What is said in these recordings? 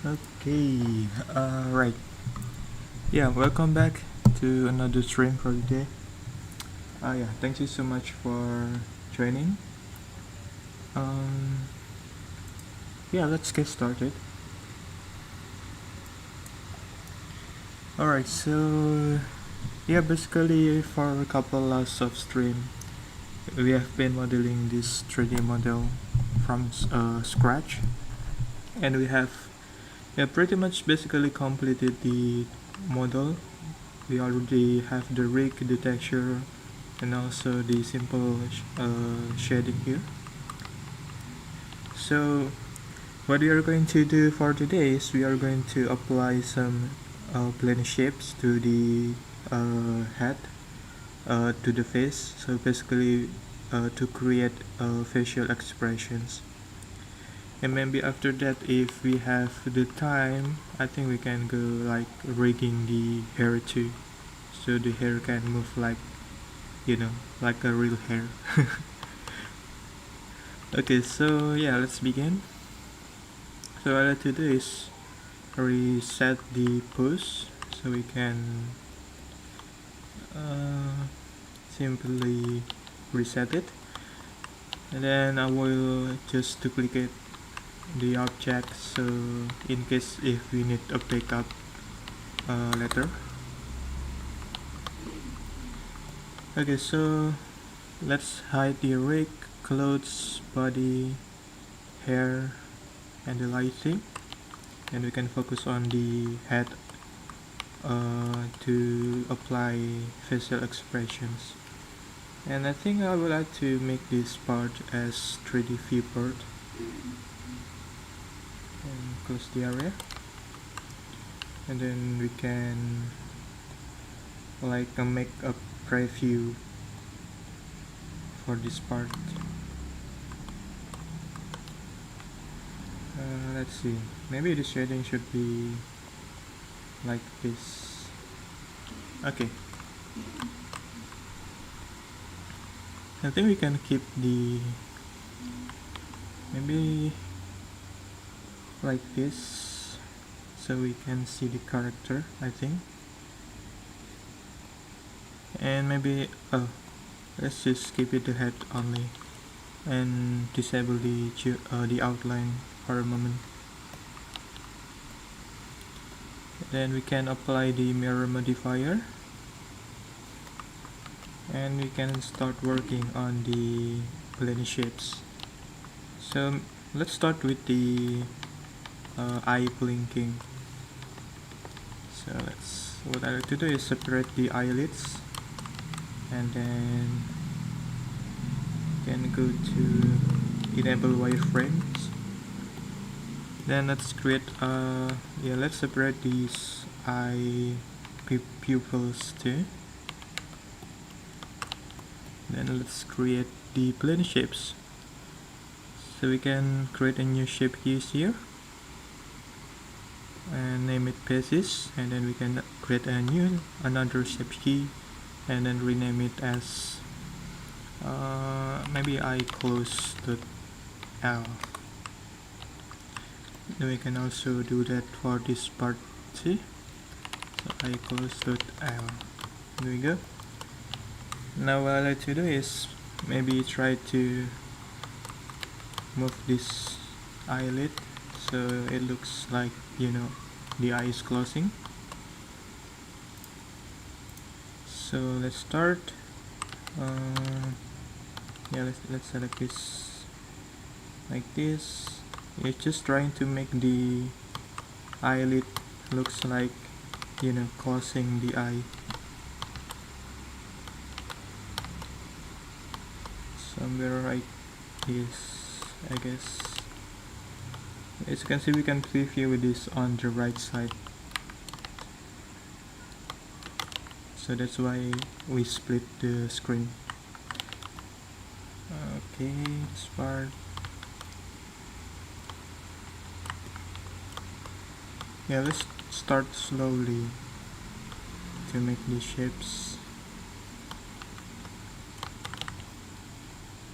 Okay, right. Yeah, welcome back to another stream for today. Yeah, thank you so much for joining. Um, yeah, let's get started. Alright, so yeah, basically for a couple last of stream, we have been modeling this 3D model from scratch, and we have pretty much basically completed the model. We already have the rig, the texture, and also the simple shading here. So what we are going to do for today is we are going to apply some plane shapes to the head, to the face, so basically to create facial expressions. And maybe after that, if we have the time, I think we can go like rigging the hair too, so the hair can move like, like a real hair. Okay, so yeah, let's begin. So what I like to do is reset the pose so we can simply reset it, and then I will just duplicate the object, so in case if we need a backup later. Okay, so let's hide the rig, clothes, body, hair, and the lighting, and we can focus on the head to apply facial expressions. And I think I would like to make this part as 3D viewport, and close the area, and then we can like make a preview for this part. Let's see, maybe the shading should be like this. Okay, I think we can keep the maybe like this, so we can see the character, I think. And maybe let's just keep it the head only and disable the outline for a moment. Then we can apply the mirror modifier, and we can start working on the plane shapes. So let's start with the eye blinking. So what I like to do is separate the eyelids, and then can go to enable wireframes. Then let's create let's separate these eye pupils too. Then let's create the plane shapes, so we can create a new shape keys here and name it faces, and then we can create another shape key and then rename it as maybe I close the L. Then we can also do that for this part too, so I close the L. There we go. Now what I like to do is maybe try to move this eyelid so it looks like, the eye is closing. So let's start. Let's select this like this. It's just trying to make the eyelid looks like, closing the eye. Somewhere like this, I guess. As you can see, we can preview with this on the right side, so that's why we split the screen. Okay, this part. Yeah, let's start slowly to make these shapes,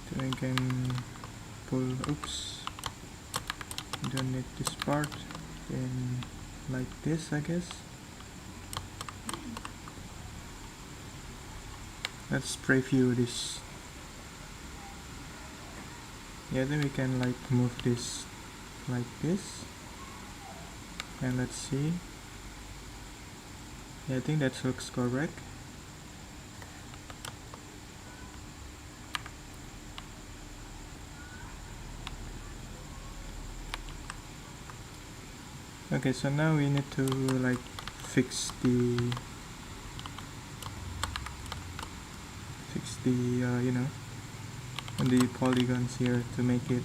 so we can pull, oops, don't need this part, then like this, I guess. Let's preview this. Yeah, then we can like move this like this, and let's see. Yeah, I think that looks correct. Okay, so now we need to like fix the you know, the polygons here to make it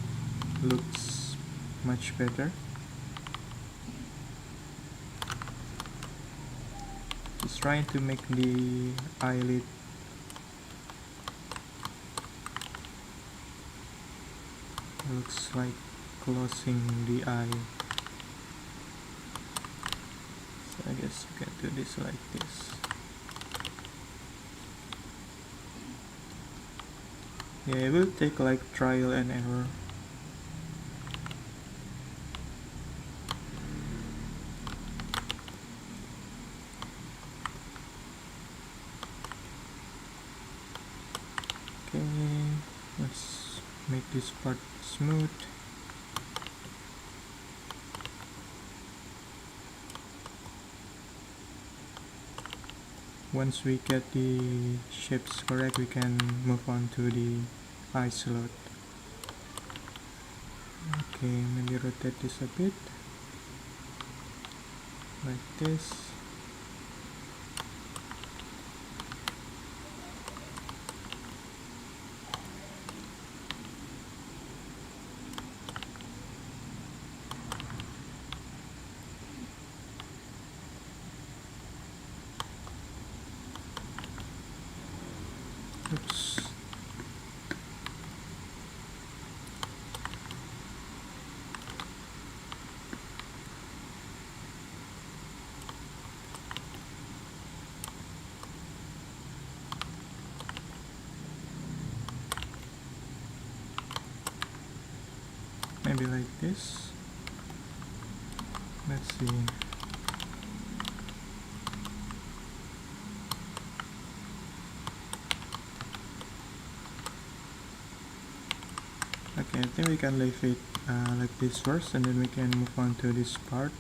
looks much better. Just trying to make the eyelid looks like closing the eye. So I guess you can do this like this. Yeah, it will take like trial and error. Okay, let's make this part smooth. Once we get the shapes correct, we can move on to the eye slot. Okay, maybe rotate this a bit, like this. Oops. Maybe like this. Let's see. Okay, I think we can leave it like this first, and then we can move on to this part.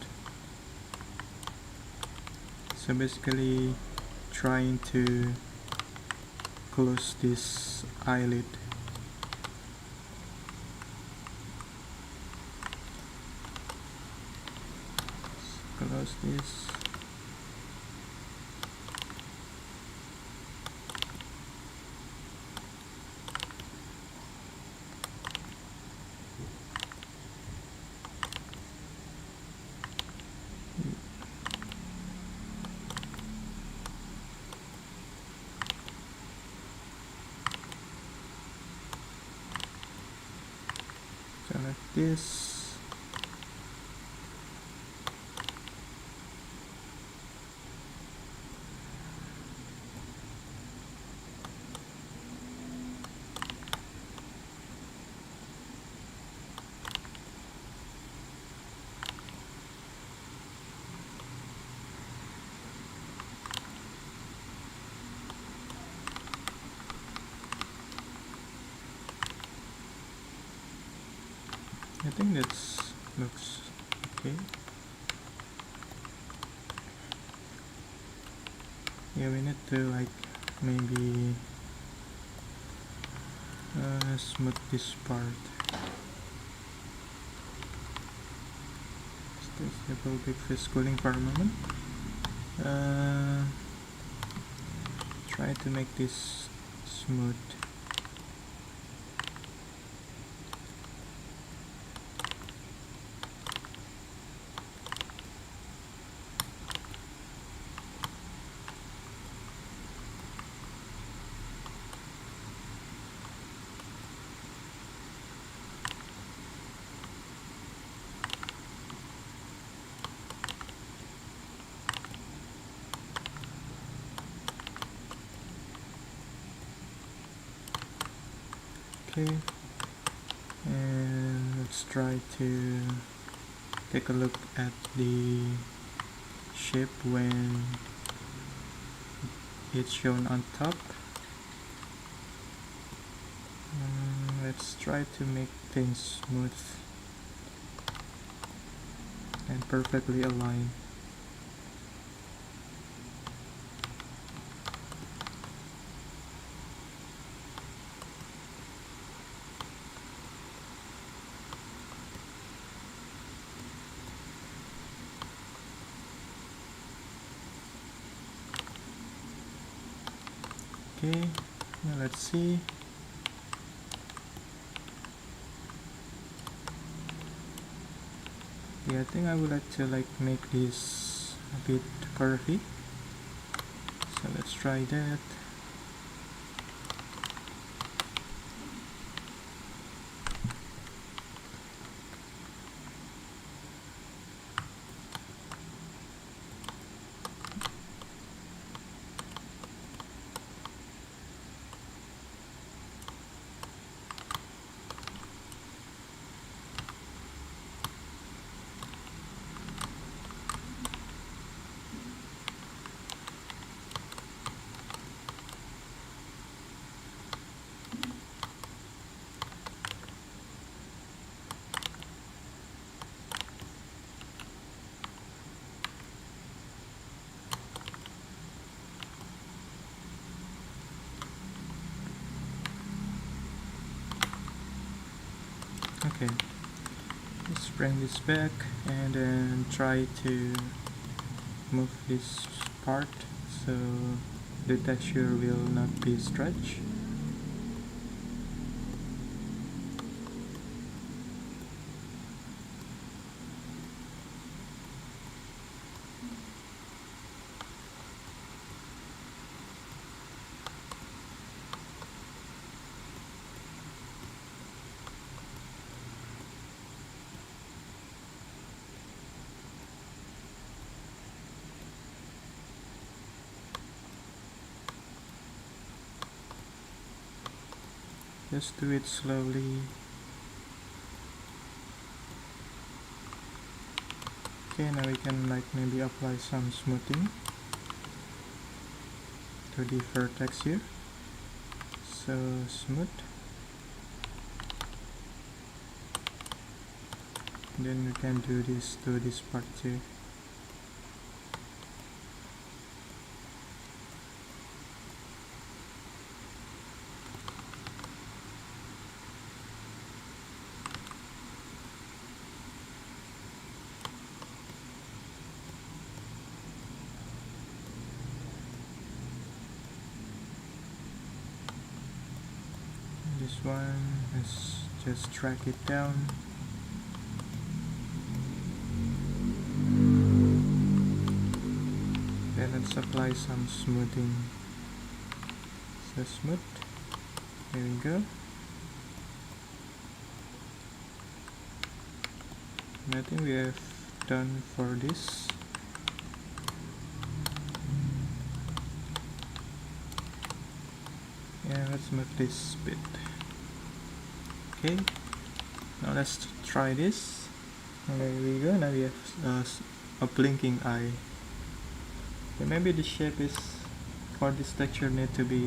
So basically trying to close this eyelid. Close this. So like this. I think that looks okay. Yeah, we need to like maybe smooth this part. Just a little bit face cooling for a moment. Try to make this smooth. Okay, and let's try to take a look at the shape when it's shown on top. Let's try to make things smooth and perfectly aligned. Okay, now let's see. Yeah, I think I would like to make this a bit curvy. So let's try that. Okay, let's bring this back and then try to move this part so the texture will not be stretched. Just do it slowly. Okay, now we can maybe apply some smoothing to the vertex here. So smooth. Then we can do this to this part too. This one, let's just drag it down. Then let's apply some smoothing. So smooth. There we go. And I think we have done for this. Yeah, let's move this bit. Okay, now let's try this. There we go. Now we have a blinking eye. Okay, maybe the shape is for this texture need to be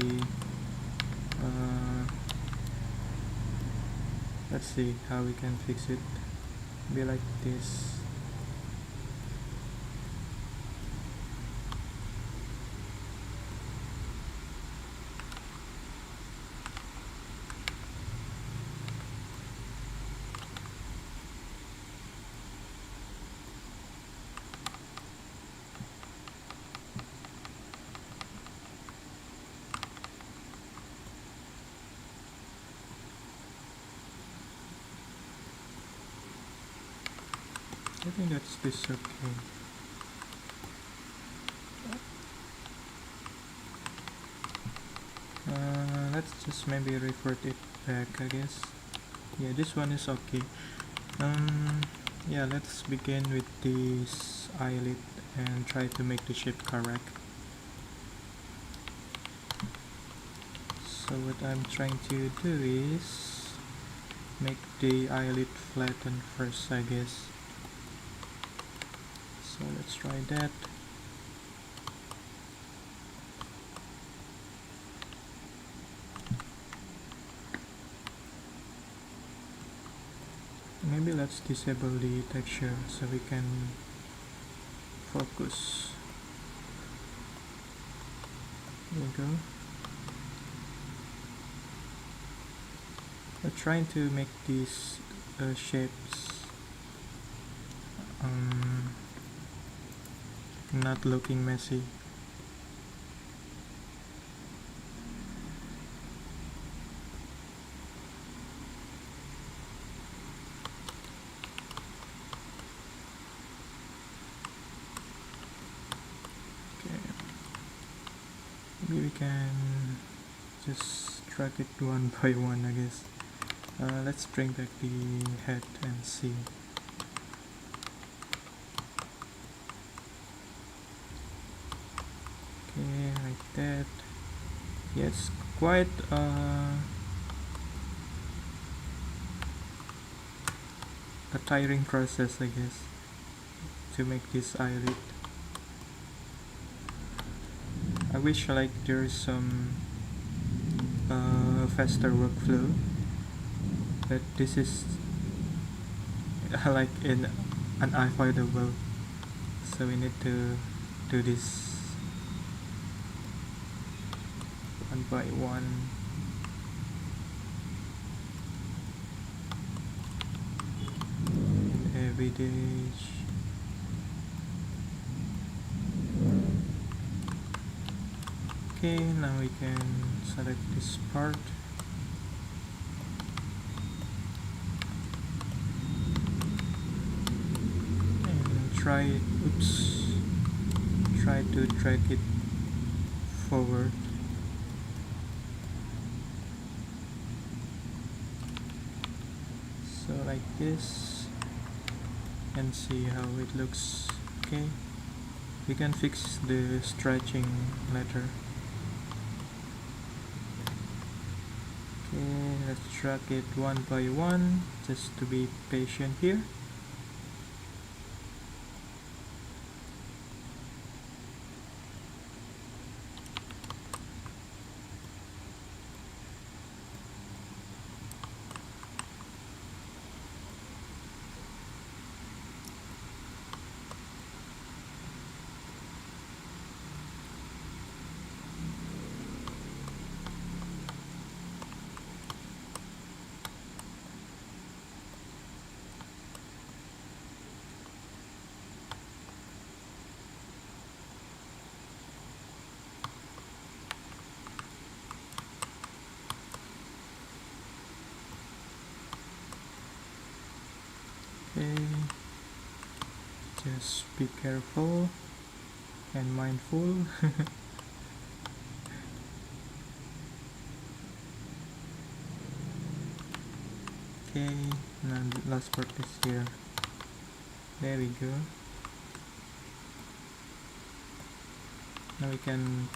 let's see how we can fix it. Be like this. I think that's this okay. Let's just maybe revert it back, I guess. Yeah, this one is okay. Yeah, let's begin with this eyelid and try to make the shape correct. So what I'm trying to do is make the eyelid flatten first, I guess. let's try that. Maybe let's disable the texture so we can focus. There we go. We're trying to make these shapes not looking messy. Maybe we can just drag it one by one, I guess. Let's bring back the head and see. Okay, like that. Yeah, it's quite a tiring process, I guess, to make this eyelid. I wish like there's some faster workflow, but this is like unavoidable, so we need to do this one by one. In every dish. Okay, now we can select this part. And try to drag it forward. So like this, and see how it looks. Okay, we can fix the stretching later. Okay, let's drag it one by one, just to be patient here. Okay, just be careful and mindful. Okay, now the last part is here. There we go. Now we can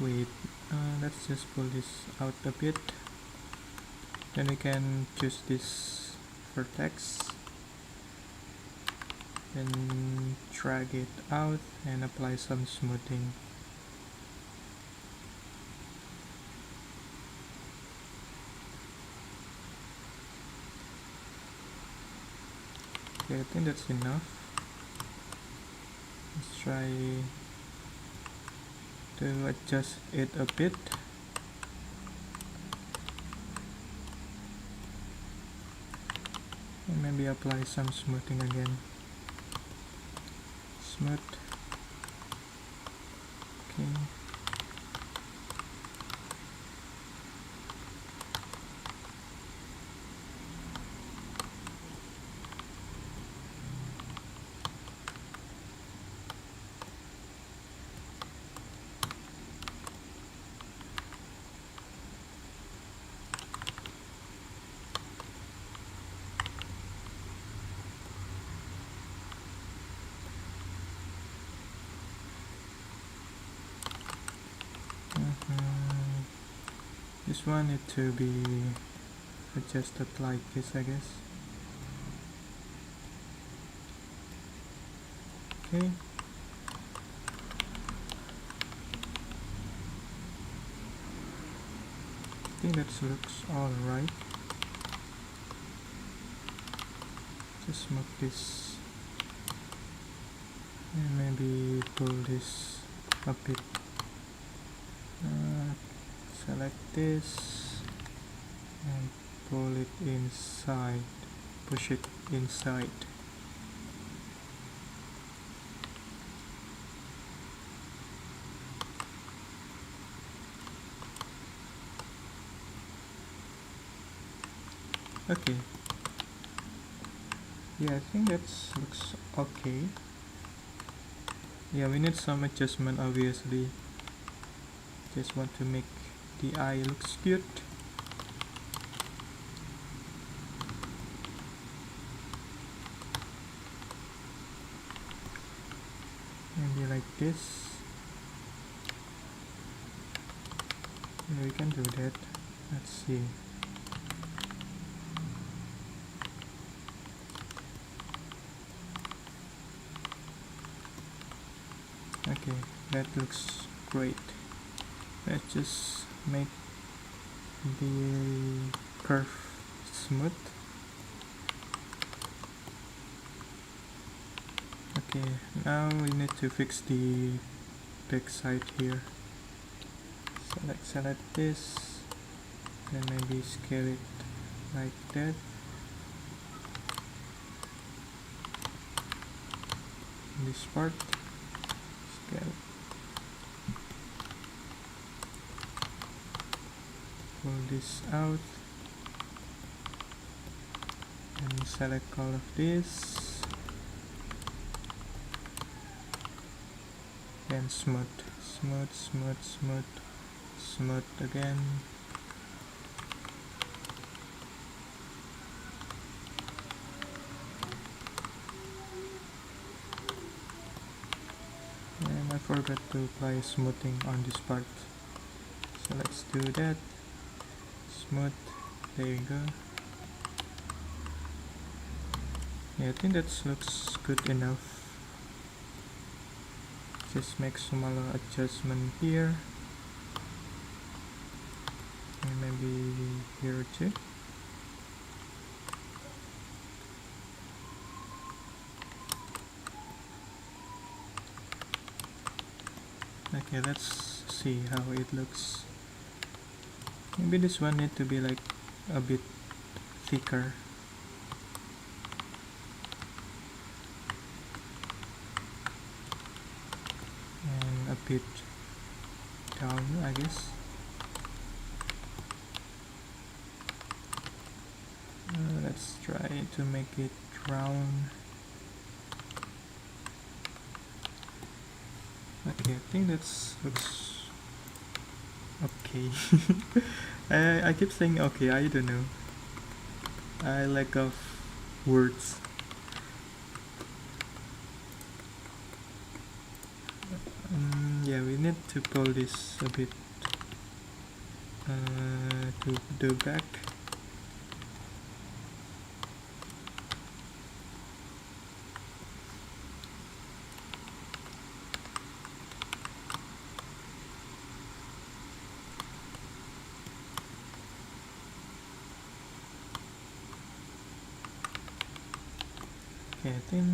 wait, let's just pull this out a bit. Then we can choose this vertex and drag it out and apply some smoothing. Okay, I think that's enough. Let's try to adjust it a bit. And maybe apply some smoothing again. Smooth. Okay. This one need to be adjusted like this, I guess. Okay. I think that looks alright. Just move this and maybe pull this a bit. Select this and pull it inside, push it inside. Okay. Yeah, I think that looks okay. Yeah, we need some adjustment obviously. Just want to make the eye looks cute. Maybe like this. Yeah, we can do that. Let's see. Okay, that looks great. Let's just make the curve smooth. Okay, now we need to fix the back side here. Select this, then maybe scale it like that. This part, scale. Pull this out and select all of this, then smooth again. And I forgot to apply smoothing on this part, so let's do that. Smooth, there you go. Yeah, I think that looks good enough. Just make smaller adjustment here, and maybe here too. Okay, let's see how it looks. Maybe this one need to be like a bit thicker. And a bit down, I guess. Let's try to make it round. Okay, I think that looks okay. I keep saying okay, I don't know. I lack of words. Yeah, we need to pull this a bit to the back. Okay, I think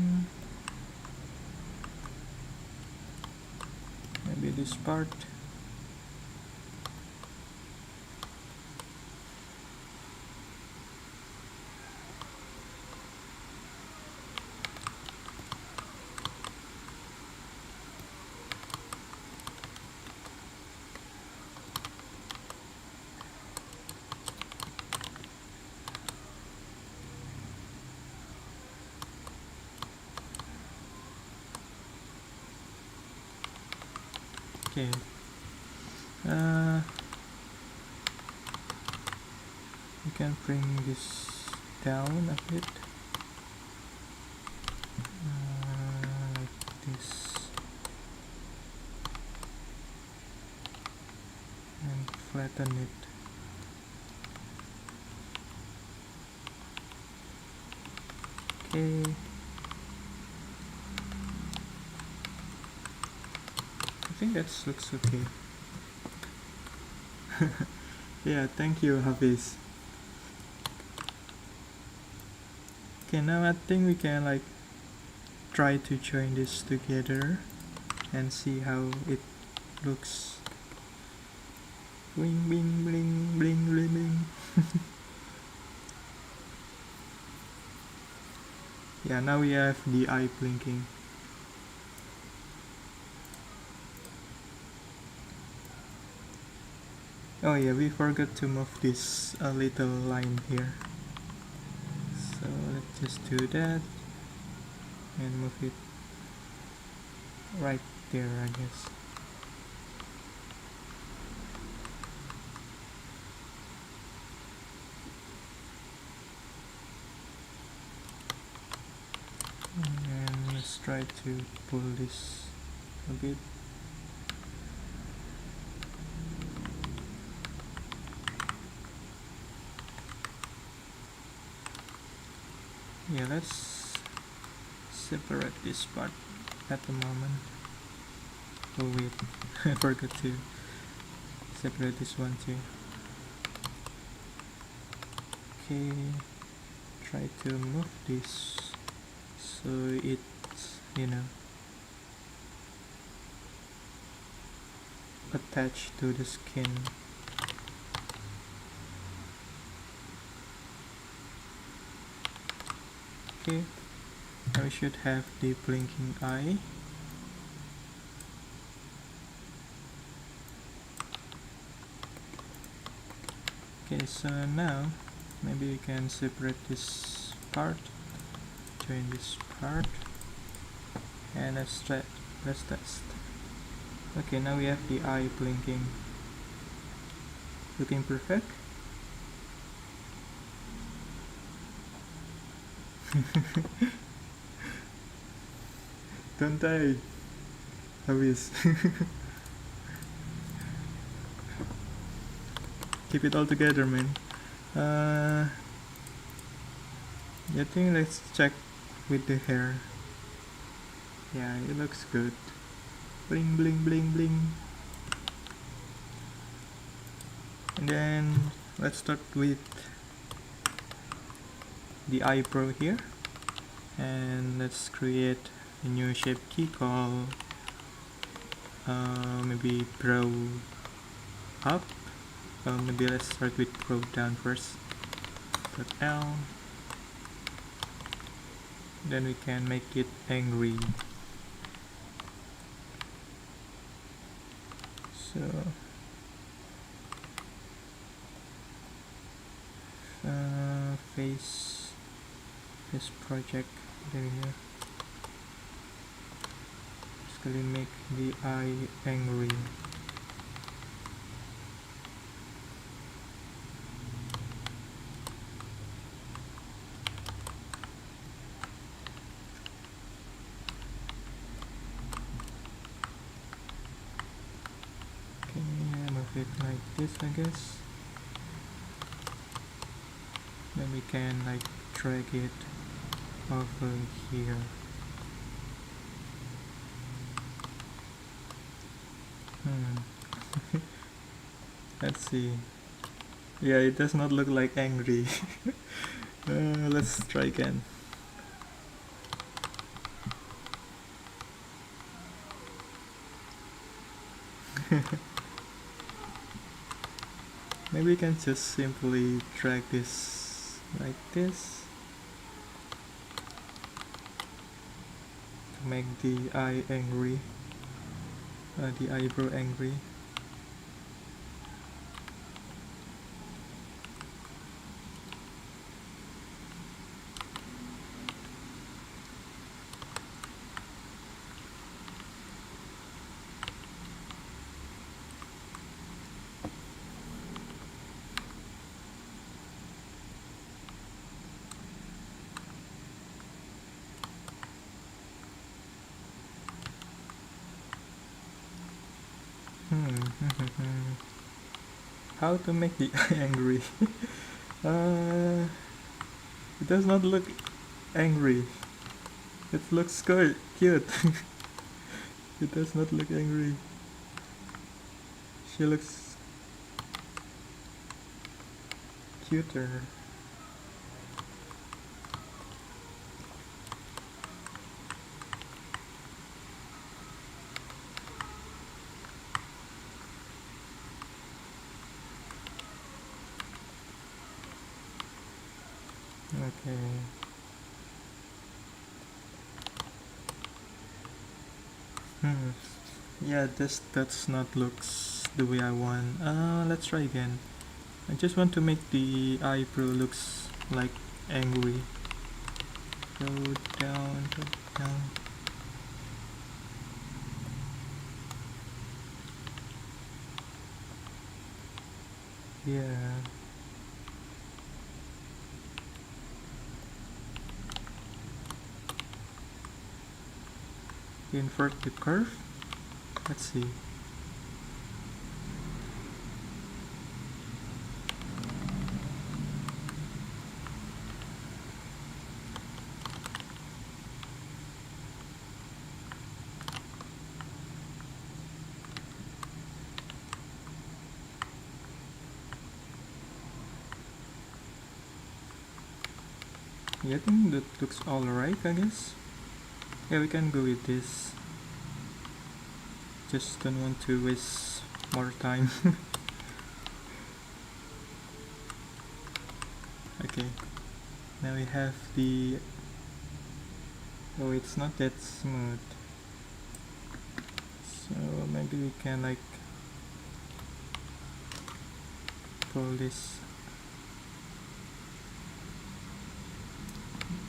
maybe this part. Okay. You can bring this down a bit. Like this. And flatten it. Okay. think that looks okay. Yeah, thank you, Hafiz. Okay, now I think we can like try to join this together and see how it looks. Bling bling bling bling bling bling. Yeah, now we have the eye blinking. Oh yeah, we forgot to move this little line here. So let's just do that and move it right there, I guess. And let's try to pull this a bit. Yeah, let's separate this part at the moment. Oh wait, I forgot to separate this one too. Okay, try to move this so it's, you know, attached to the skin. Okay, now we should have the blinking eye. Okay, so now maybe we can separate this part, join this part, and let's test. Okay, now we have the eye blinking. Looking perfect. Don't die, Hafiz. Keep it all together, man. I think let's check with the hair. Yeah, it looks good. Bling bling bling bling. And then let's start with the eyebrow here, and let's create a new shape key called maybe brow up. Maybe let's start with brow down first. Put L. Then we can make it angry. So face project, there we go. Just gonna make the eye angry. Okay, move it like this, I guess. Then we can like drag it over here. Let's see. Yeah, it does not look like angry. Let's try again. Maybe we can just simply drag this like this to make the eye angry, the eyebrow angry. How to make the eye angry? It does not look angry. It looks good, cute. It does not look angry. She looks cuter. Okay. Yeah, that's not looks the way I want. Let's try again. I just want to make the eyebrow looks like angry. Go down, go down. Yeah. Invert the curve. Let's see. Yeah, I think that looks alright, I guess. Yeah, we can go with this. Just don't want to waste more time. Okay, now we have the... Oh, it's not that smooth. So maybe we can like pull this.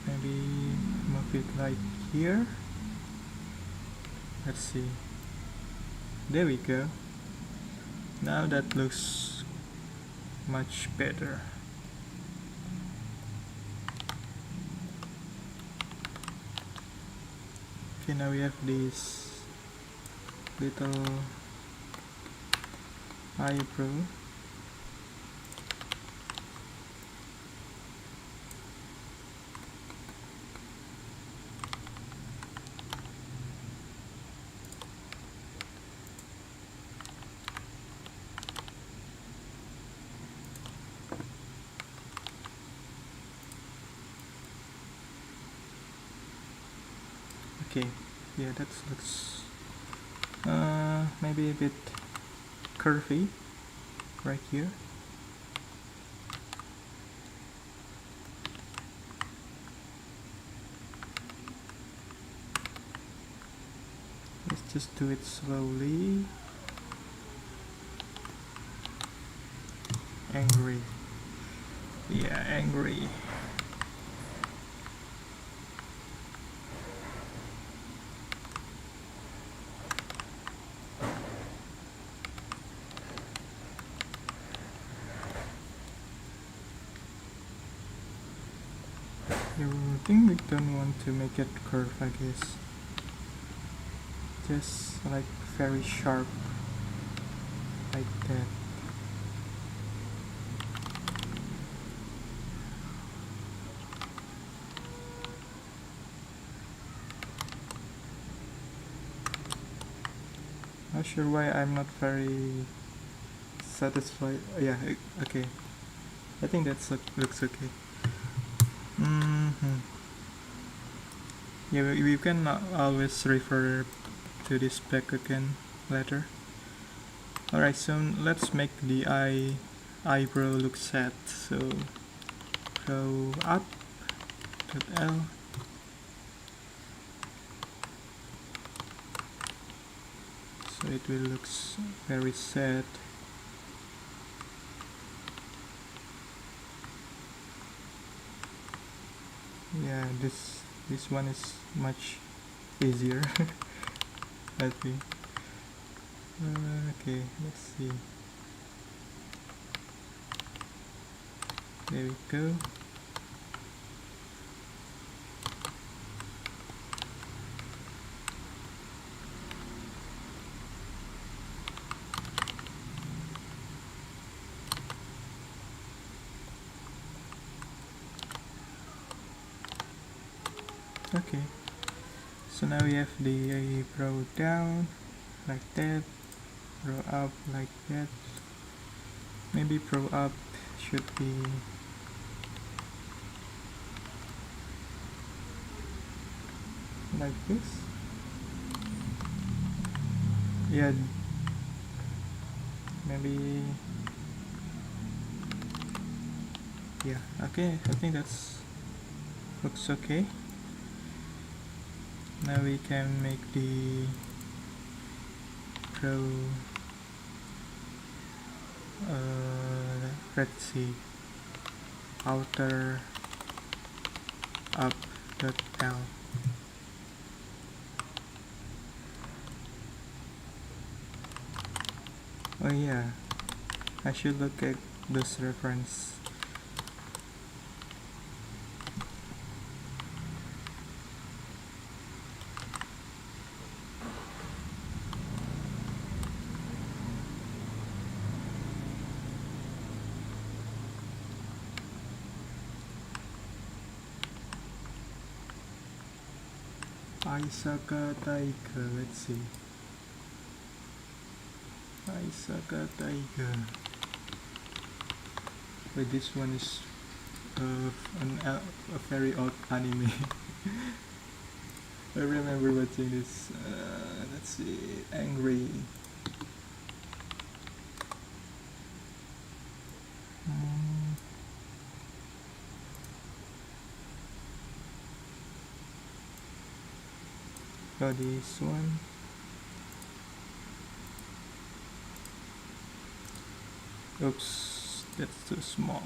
Maybe move it like here. Let's see. There we go. Now that looks much better. Okay, now we have this little eyebrow. Okay, yeah, that looks maybe a bit curvy right here. Let's just do it slowly. Angry. Yeah, angry. I think we don't want to make it curve, I guess. Just like very sharp, like that. Not sure why I'm not very satisfied. Yeah, okay. I think that looks okay. Yeah, we can always refer to this back again later. Alright, so let's make the eyebrow look sad. So go up, hit L. So it will look very sad. Yeah, this one is much easier. I think. Okay, let's see. There we go. Okay, so now we have the eyebrow down like that. Pro up like that. Maybe pro up should be like this. Yeah, maybe. Yeah, okay, I think that's looks okay. Now we can make the pro let's see, outer up dot L. Oh yeah, I should look at this reference. Aisaka Taiga, let's see. Aisaka Taiga. But this one is a very old anime. I remember watching this. Let's see, Angry. So this one. Oops, that's too small.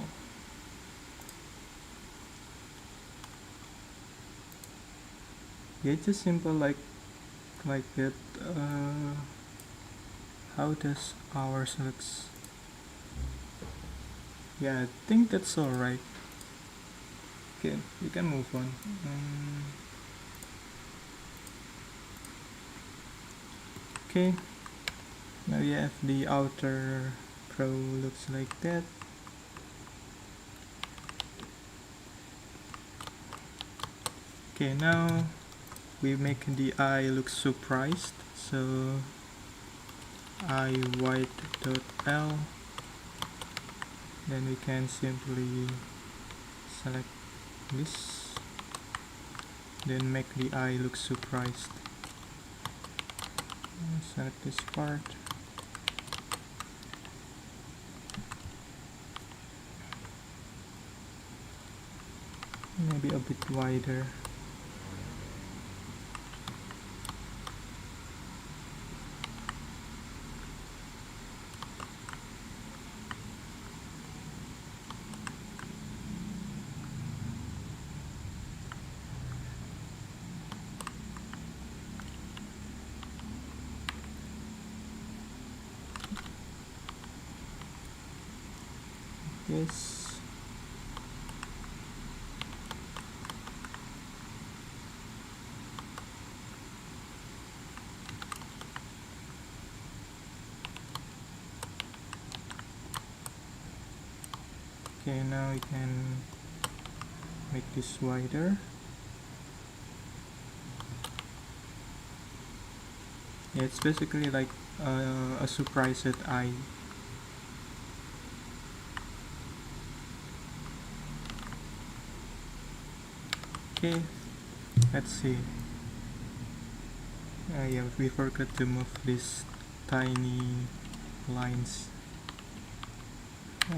Yeah, it's just simple like that. How does ours looks? Yeah, I think that's alright. Okay, we can move on. Okay, now we have the outer pro looks like that. Okay, now we make the eye look surprised, so eye white dot L, then we can simply select this, then make the eye look surprised. Select this part, maybe a bit wider. Yes. Okay, now we can make this wider. Yeah, it's basically like a surprised eye. Okay, let's see. Yeah, we forgot to move these tiny lines. Okay,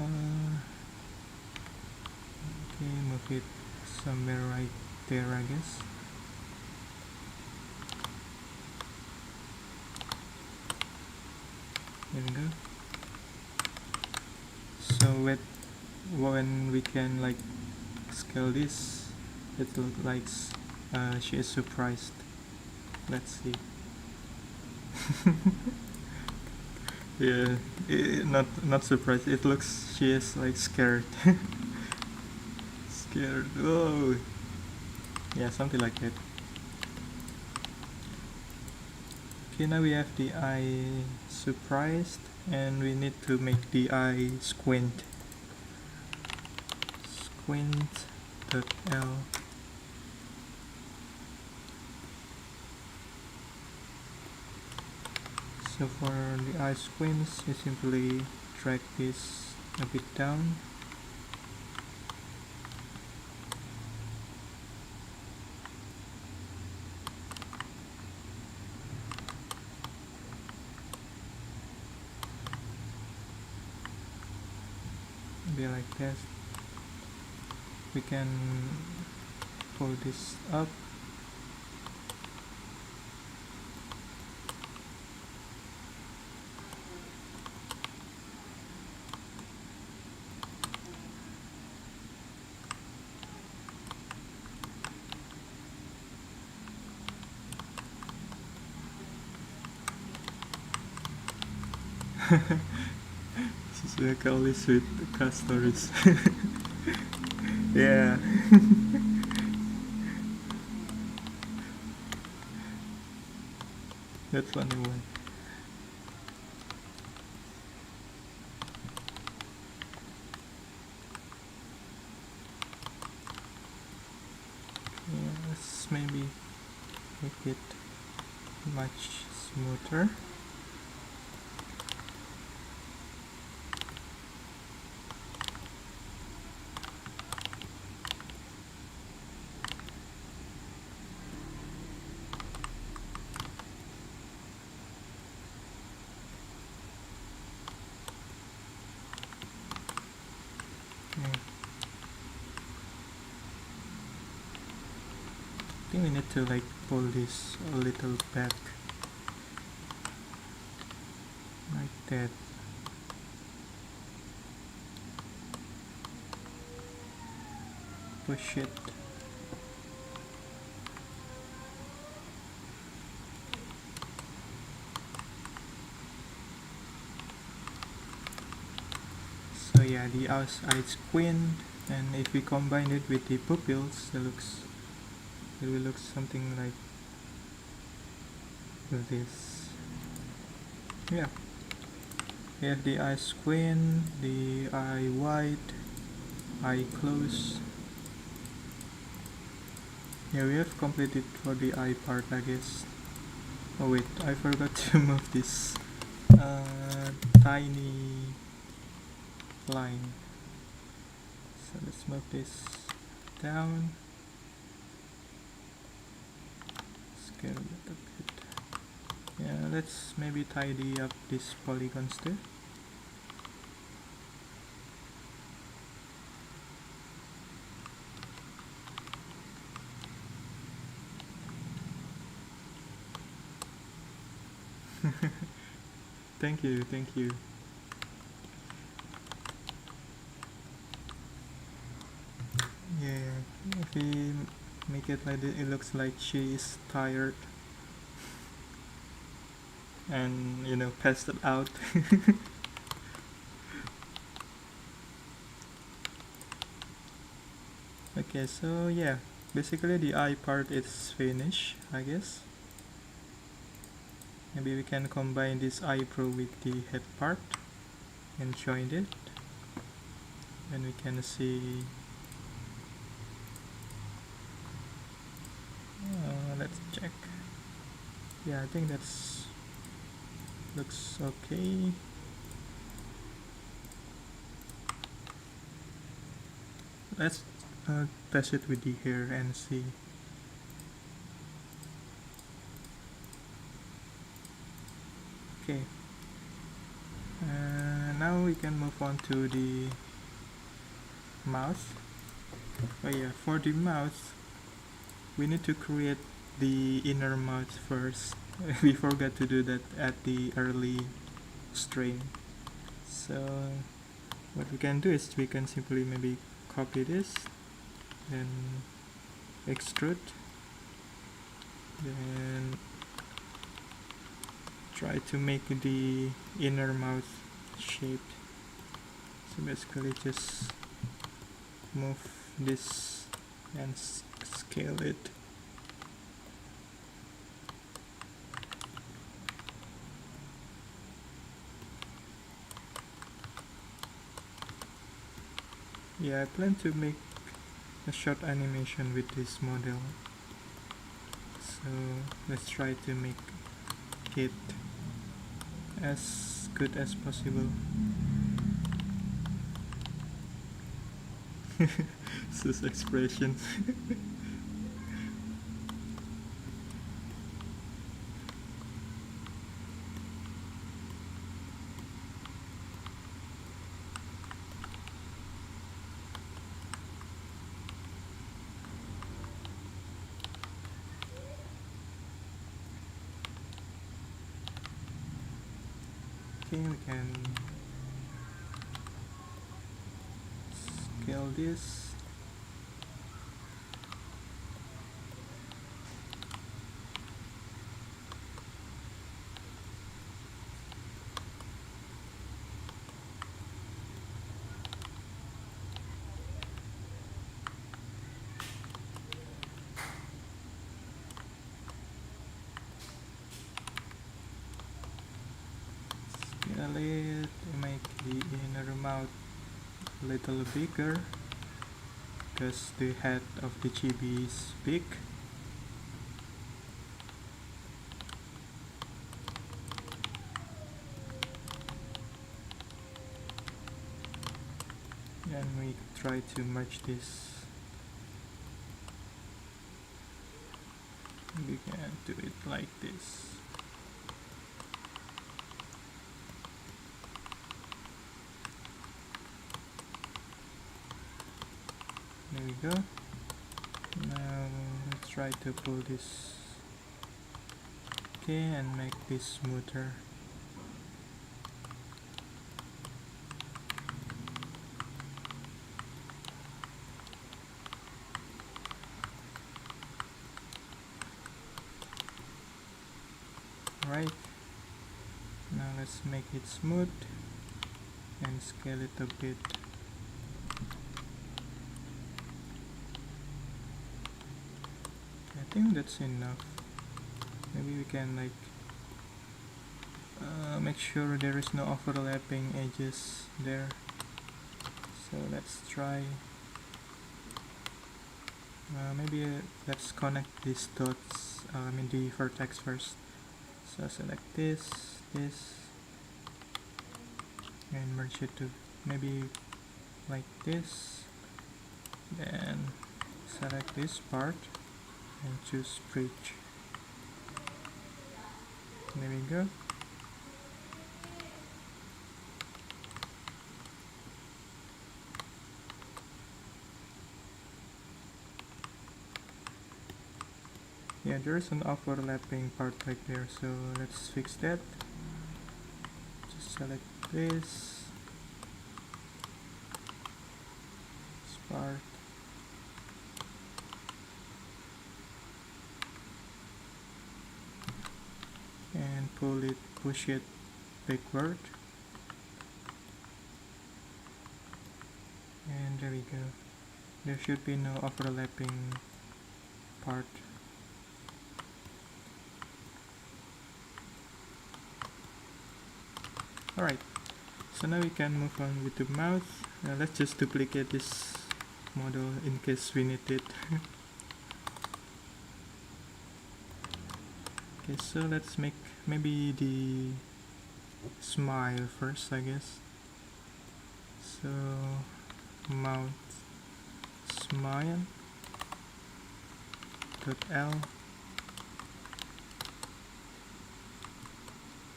move it somewhere right there, I guess. There we go. So when we can like scale this, it looks like she is surprised. Let's see. Yeah, not surprised. It looks she is like scared. Scared. Oh, yeah, something like that. Okay, now we have the eye surprised, and we need to make the eye squint. Squint dot L. So for the eye squints, you simply drag this a bit down. Be like this. We can pull this up. This is like always with cat stories. Yeah. That's funny one. Yeah, let's maybe make it much smoother. Yeah. I think we need to like pull this a little back like that. Push it. So yeah, the outside squint, and if we combine it with the pupils, it will look something like this. Yeah, we have the eye squint, the eye wide, eye close. Yeah, we have completed for the eye part, I guess. Oh wait, I forgot to move this tiny line. So let's move this down. Scale it a bit. Yeah, let's maybe tidy up these polygons too. Thank you, thank you. Yeah, if we make it like this, it looks like she is tired and, you know, passed it out. Okay, so yeah, basically the eye part is finished, I guess. Maybe we can combine this eyebrow with the head part and join it, and we can see. Let's check. Yeah, I think that's looks okay. Let's test it with the hair and see. Okay. Now we can move on to the mouth. Oh yeah, for the mouth, we need to create the inner mouth first. We forgot to do that at the early stream. So what we can do is we can simply maybe copy this, then extrude, then try to make the inner mouth shaped. So basically just move this and scale it. Yeah, I plan to make a short animation with this model. So let's try to make it as good as possible. Sus expressions. Okay, we can scale this. Scale it, make the inner mouth a little bigger because the head of the chibi is big. And we try to merge this. We can do it like this. There we go. Now let's try to pull this. Okay, and make this smoother. Right. Now let's make it smooth and scale it a bit. I think that's enough. Maybe we can like make sure there is no overlapping edges there. So let's try. Maybe let's connect these dots. I mean the vertex first. So select this, and merge it to maybe like this. Then select this part and choose bridge. There we go. Yeah, there's an overlapping part right there, so let's fix that. Just select this part. And push it backward. And there we go. There should be no overlapping part. Alright, so now we can move on with the mouth. Let's just duplicate this model in case we need it. Okay, so let's make maybe the smile first, I guess. So mouth smile .l.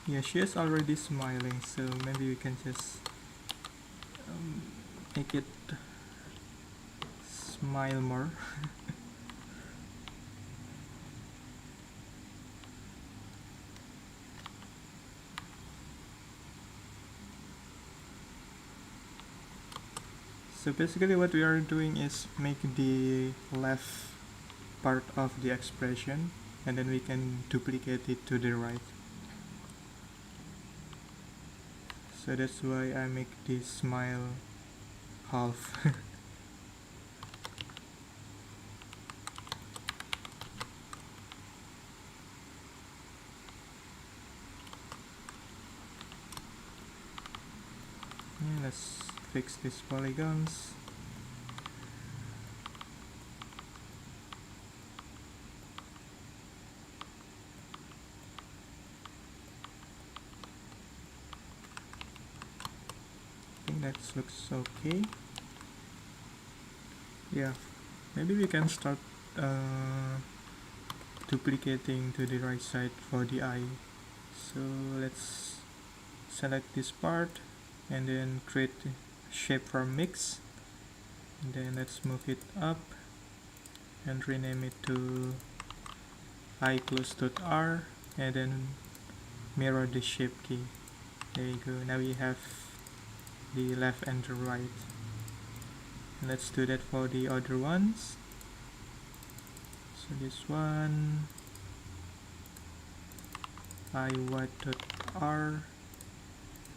Yeah, she is already smiling, so maybe we can just make it smile more. So basically what we are doing is make the left part of the expression and then we can duplicate it to the right. So that's why I make this smile half. Yeah, let's fix these polygons. that looks okay. Yeah, maybe we can start duplicating to the right side for the eye. So let's select this part and then create shape from mix, and then let's move it up and rename it to eye close dot R, and then mirror the shape key. There you go. Now we have the left and the right. Let's do that for the other ones. So this one, eye white dot R,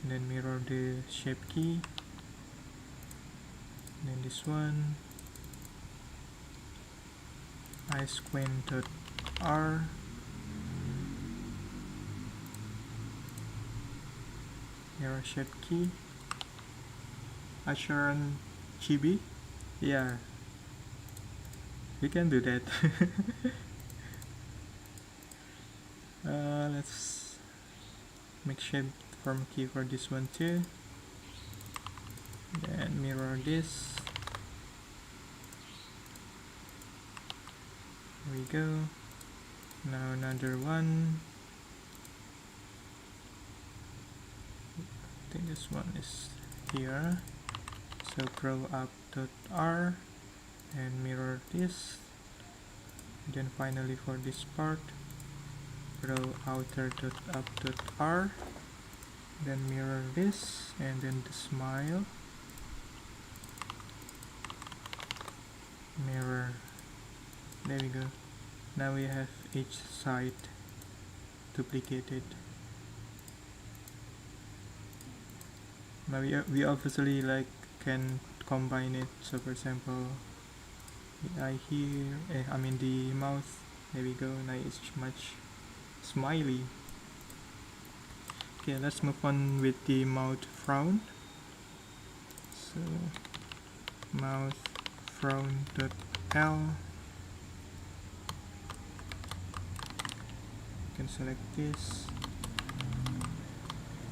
and then mirror the shape key. And then this one, eye squint dot R, mirror shape key. HSR and Chibi. Yeah, we can do that. Let's make shape from key for this one too. Then mirror this. There we go. Now another one. I think this one is here. So grow up dot R and mirror this. And then finally for this part, grow outer dot up dot R, then mirror this, and then the smile, mirror. There we go. Now we have each side duplicated. Now we obviously like can combine it. So for example, the eye here, I mean the mouth. There we go. Now it's much smiley. Okay, let's move on with the mouth frown. So mouth frown dot L. You can select this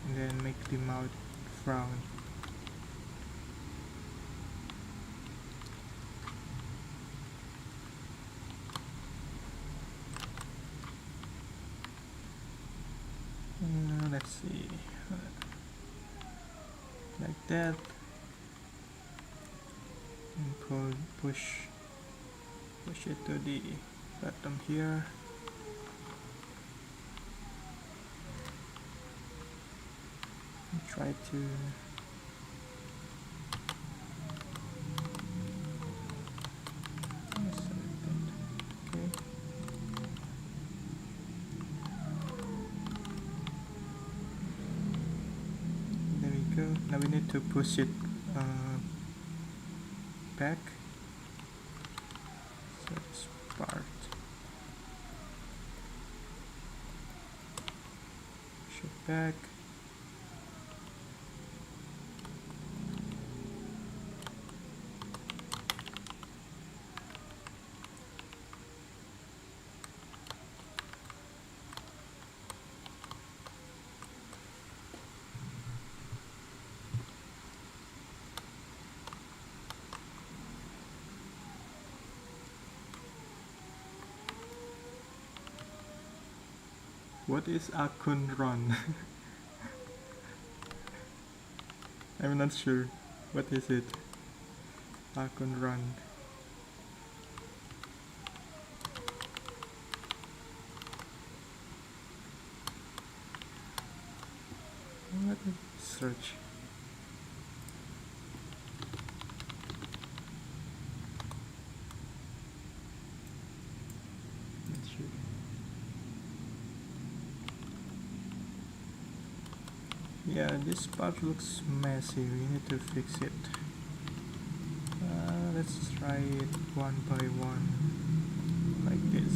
and then make the mouth frown. Let's see, like that, and push it to the bottom here. And try to now we need to push it back. So this part, push it back. What is Akun Run? I'm not sure. What is it? Akun Run. Let me search. Let's see. Yeah, this part looks messy. We need to fix it. Let's try it one by one, like this.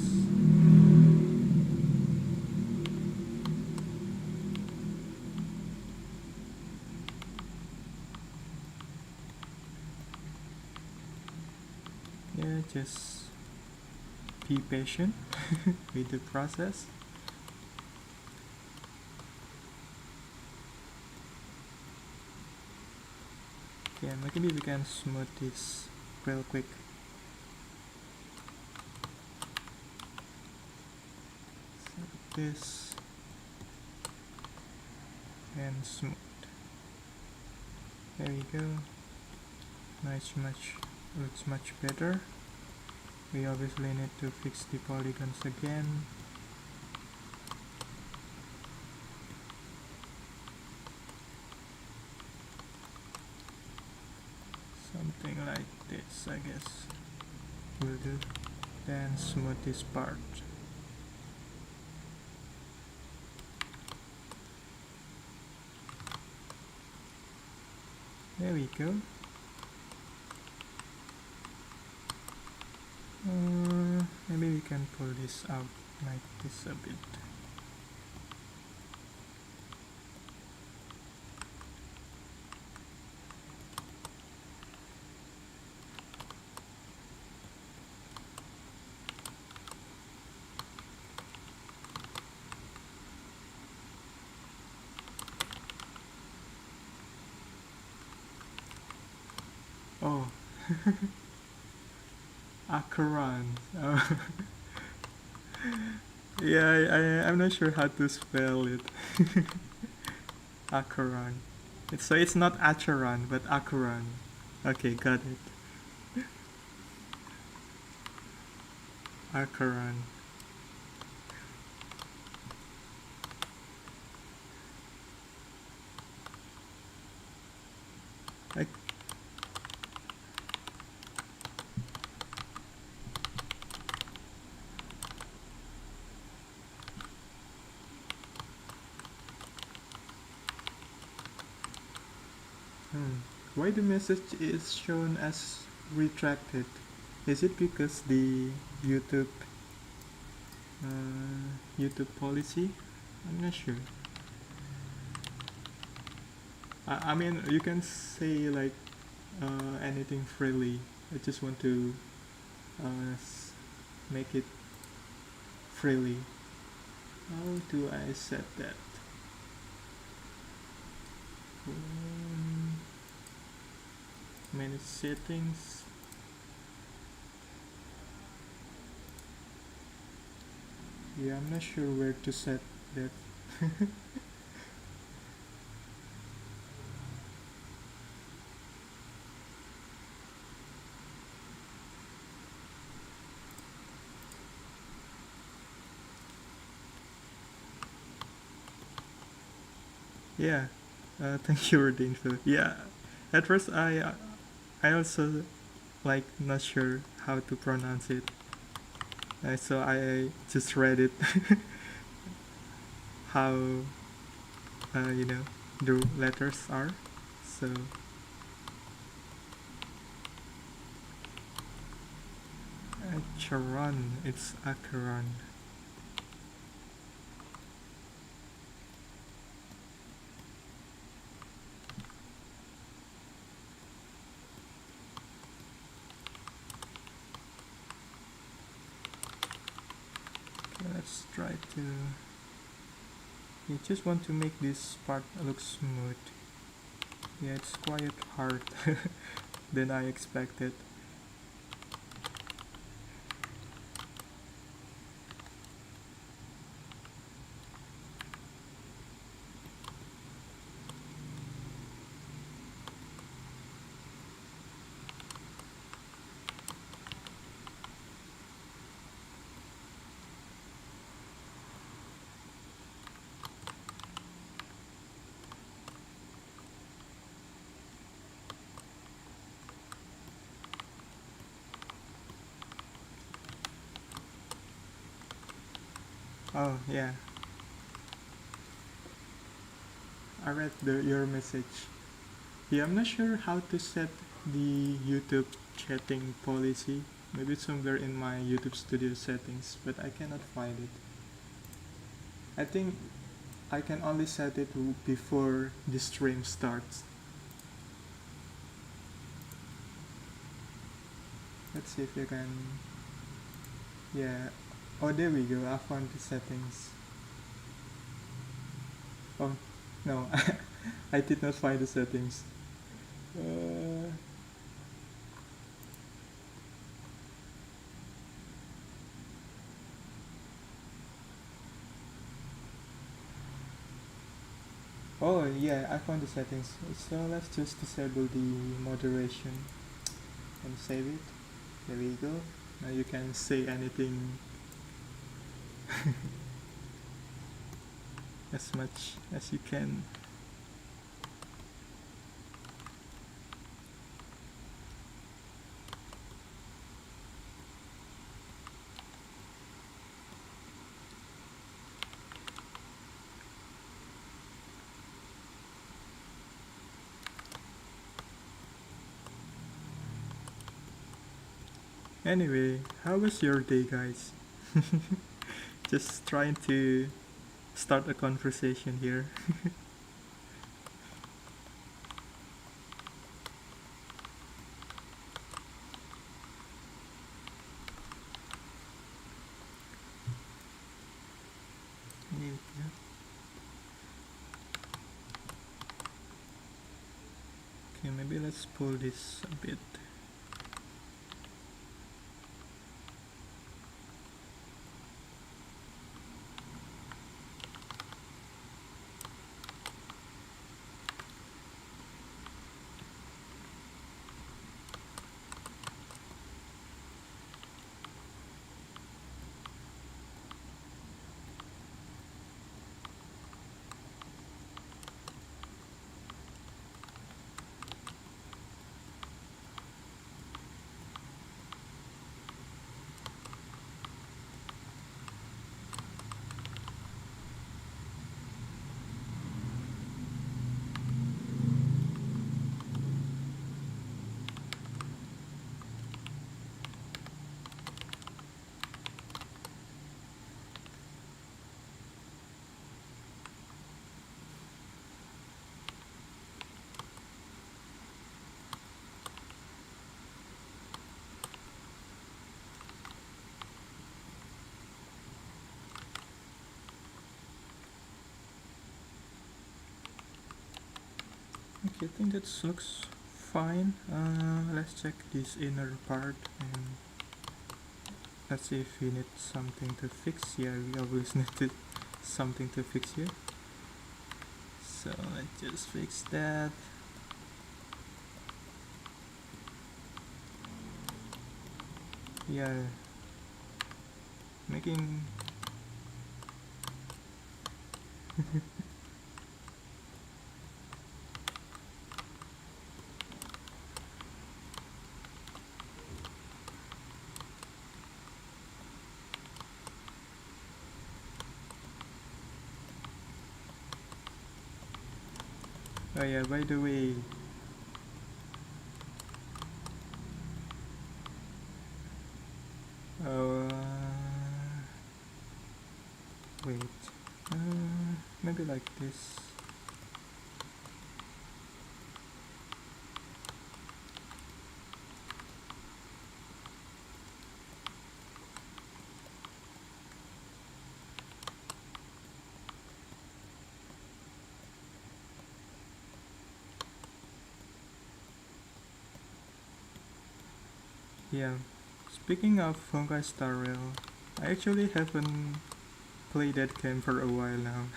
Yeah, just be patient with the process. Okay, maybe we can smooth this real quick. So this and smooth. There we go. Looks much better. We obviously need to fix the polygons again. Something like this, I guess, will do. Then smooth this part. There we go. Maybe we can pull this out like this a bit. Oh, Acheron. Oh. Yeah, I'm not sure how to spell it. Acheron. So it's not Acheron, but Acheron. Okay, got it. Acheron. I Why the message is shown as retracted? Is it because the YouTube YouTube policy? I'm not sure. I mean, you can say like anything freely. I just want to make it freely. How do I set that? Manage settings. Yeah, I'm not sure where to set that. Yeah, thank you for the info. Yeah, at first I also like not sure how to pronounce it, so I just read it how the letters are. So Acheron, it's Acheron. Let's try to. You just want to make this part look smooth. Yeah, it's quite hard than I expected. Oh yeah, I read your message. Yeah, I'm not sure how to set the YouTube chatting policy. Maybe it's somewhere in my YouTube Studio settings, but I cannot find it. I think I can only set it before the stream starts. Let's see if you can. Yeah. Oh, there we go. I found the settings. Oh, no. I did not find the settings. Oh yeah, I found the settings. So let's just disable the moderation and save it. There we go. Now you can say anything as much as you can. Anyway, how was your day, guys? Just trying to start a conversation here. Yeah. Okay, maybe let's pull this a bit. Okay, I think that looks fine. Let's check this inner part and let's see if we need something to fix. Yeah, we always need something to fix here. So let's just fix that. Yeah, making oh yeah, by the way, uh, wait, uh, maybe like this. Yeah, speaking of Honkai Star Rail, I actually haven't played that game for a while now.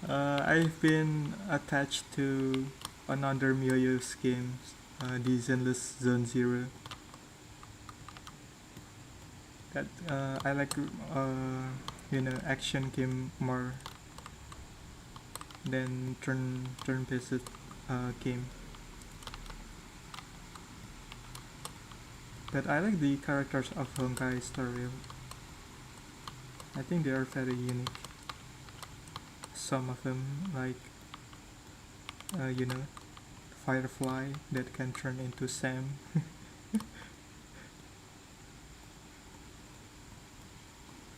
I've been attached to another MyoYo's game, the Zenless Zone Zero. That I like, action game more than turn-based game. But I like the characters of Honkai Star Rail. I think they are very unique. Some of them, like uh, you know, Firefly that can turn into Sam.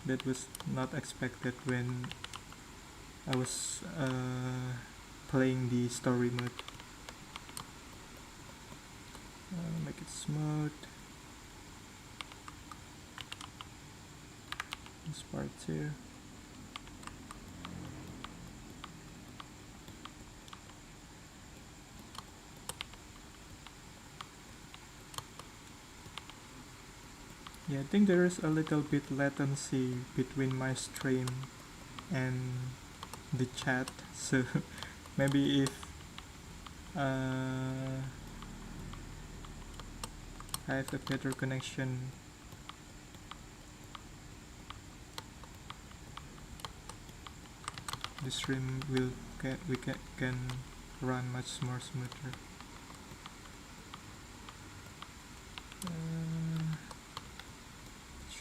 That was not expected when I was playing the story mode. Make it smooth. This part too. Yeah, I think there is a little bit latency between my stream and the chat, so maybe if I have a better connection, the stream will can run much more smoother.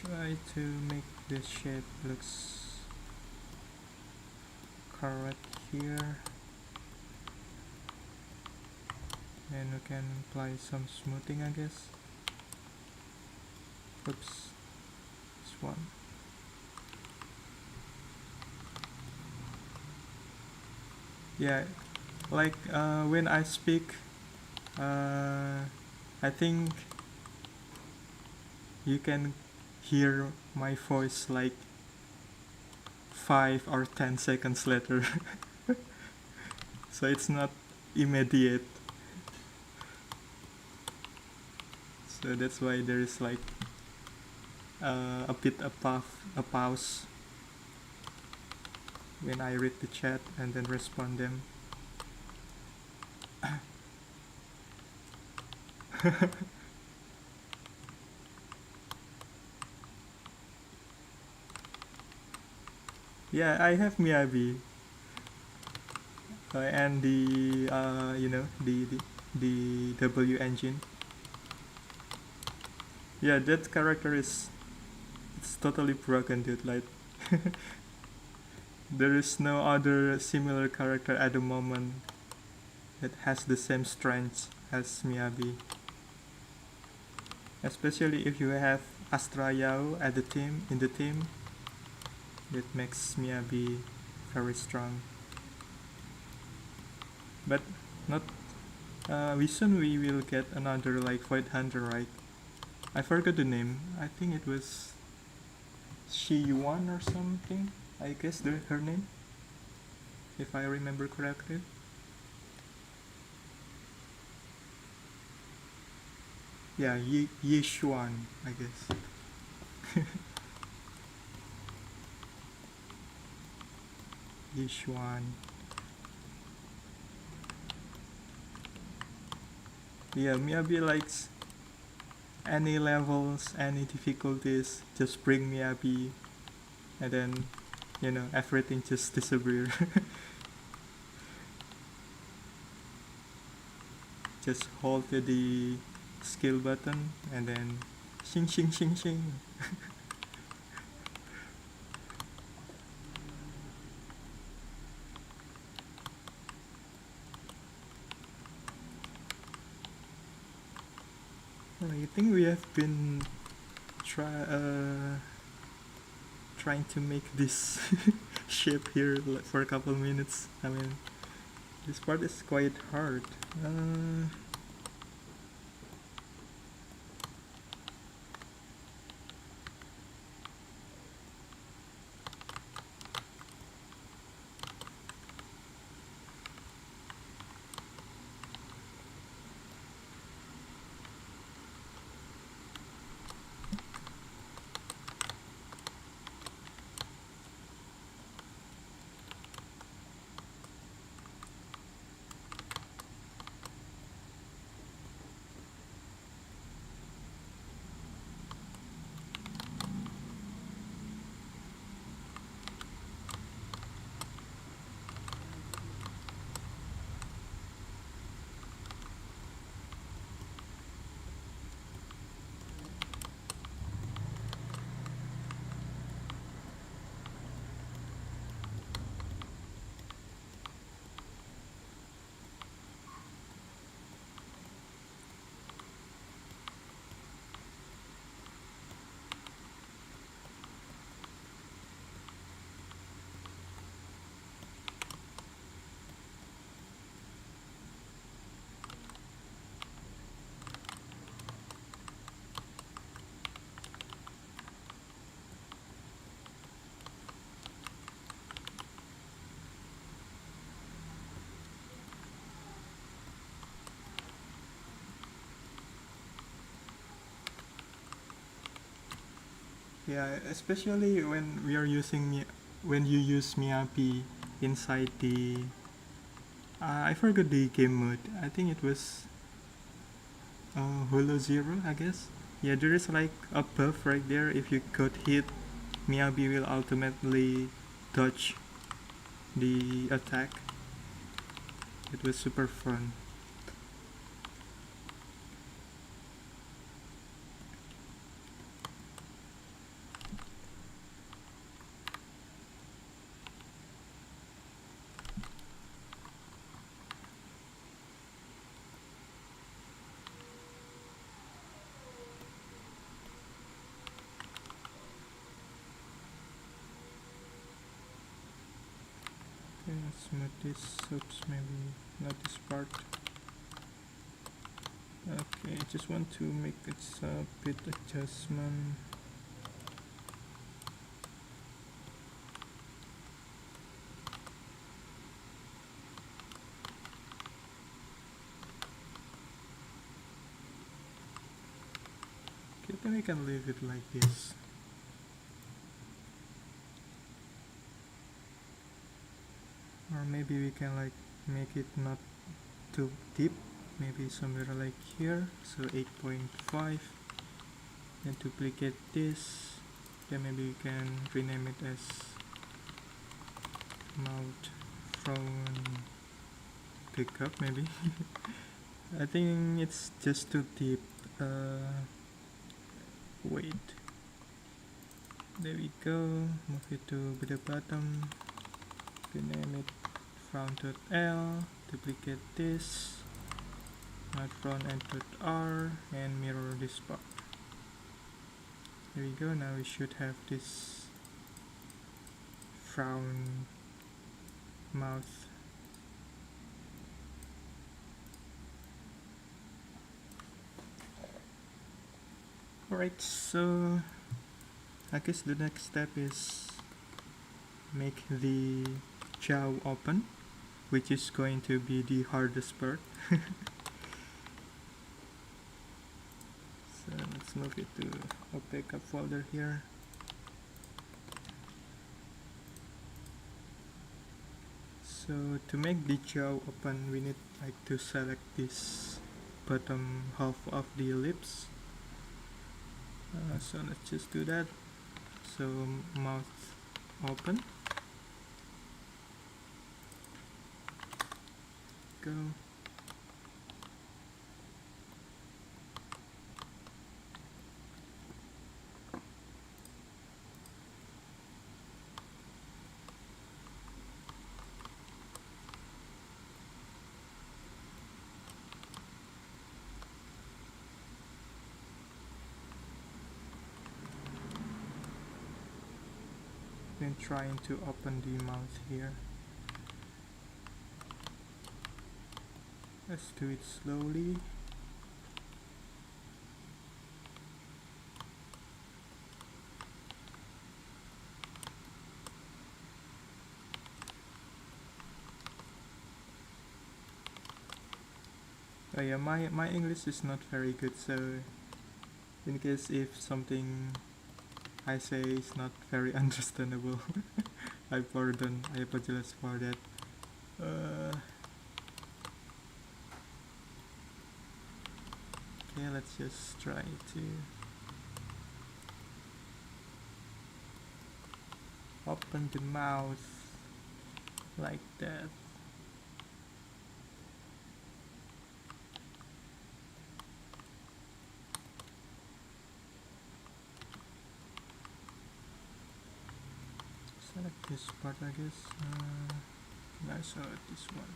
Try to make the shape looks correct here, and we can apply some smoothing, I guess. Oops, this one. Yeah, like when I speak, I think you can hear my voice like 5 or 10 seconds later. So it's not immediate. So that's why there is like a bit a pause when I read the chat and then respond them. Yeah, I have Miyabi, and the the W engine. Yeah, that character is it's totally broken, dude. Like there is no other similar character at the moment that has the same strength as Miyabi. Especially if you have Astra Yao at the team in the team, that makes Miyabi very strong. But not we soon we will get another like Void Hunter, right? I forgot the name. I think it was Shi Yuan or something. I guess her name, if I remember correctly. Yeah, Yi Xuan, I guess. Yi Xuan. Yeah, Miyabi likes any levels, any difficulties, just bring Miyabi, and then everything just disappear. Just hold the skill button and then shing shing shing shing. I think we have been trying to make this shape here for a couple minutes. I mean, this part is quite hard. Yeah, especially when we are using when you use Miyabi inside the I forgot the game mode. I think it was Holo Zero, I guess. Yeah, there is like a buff right there. If you got hit, Miyabi will ultimately dodge the attack. It was super fun. Okay, let's move this. Oops, maybe not this part. Okay, I just want to make it a bit adjustment. Okay, then we can leave it like this. Or maybe we can like make it not too deep, maybe somewhere like here, so 8.5. Then duplicate this, then maybe we can rename it as mouth phone pickup maybe. I think it's just too deep. Wait, there we go, move it to the bottom, rename it frown.l, duplicate this, not front end.r, and mirror this part. There we go. Now we should have this frown mouth. Alright, so I guess the next step is make the jaw open, which is going to be the hardest part. So let's move it to a backup folder here. So to make the jaw open, we need like to select this bottom half of the ellipse. So let's just do that. So mouth open. Go. Then trying to open the mouth here. Let's do it slowly. Oh yeah, my English is not very good, so in case if something I say is not very understandable, I apologize for that. Okay, let's just try to open the mouth like that. Select this part, I guess. Can I select this one?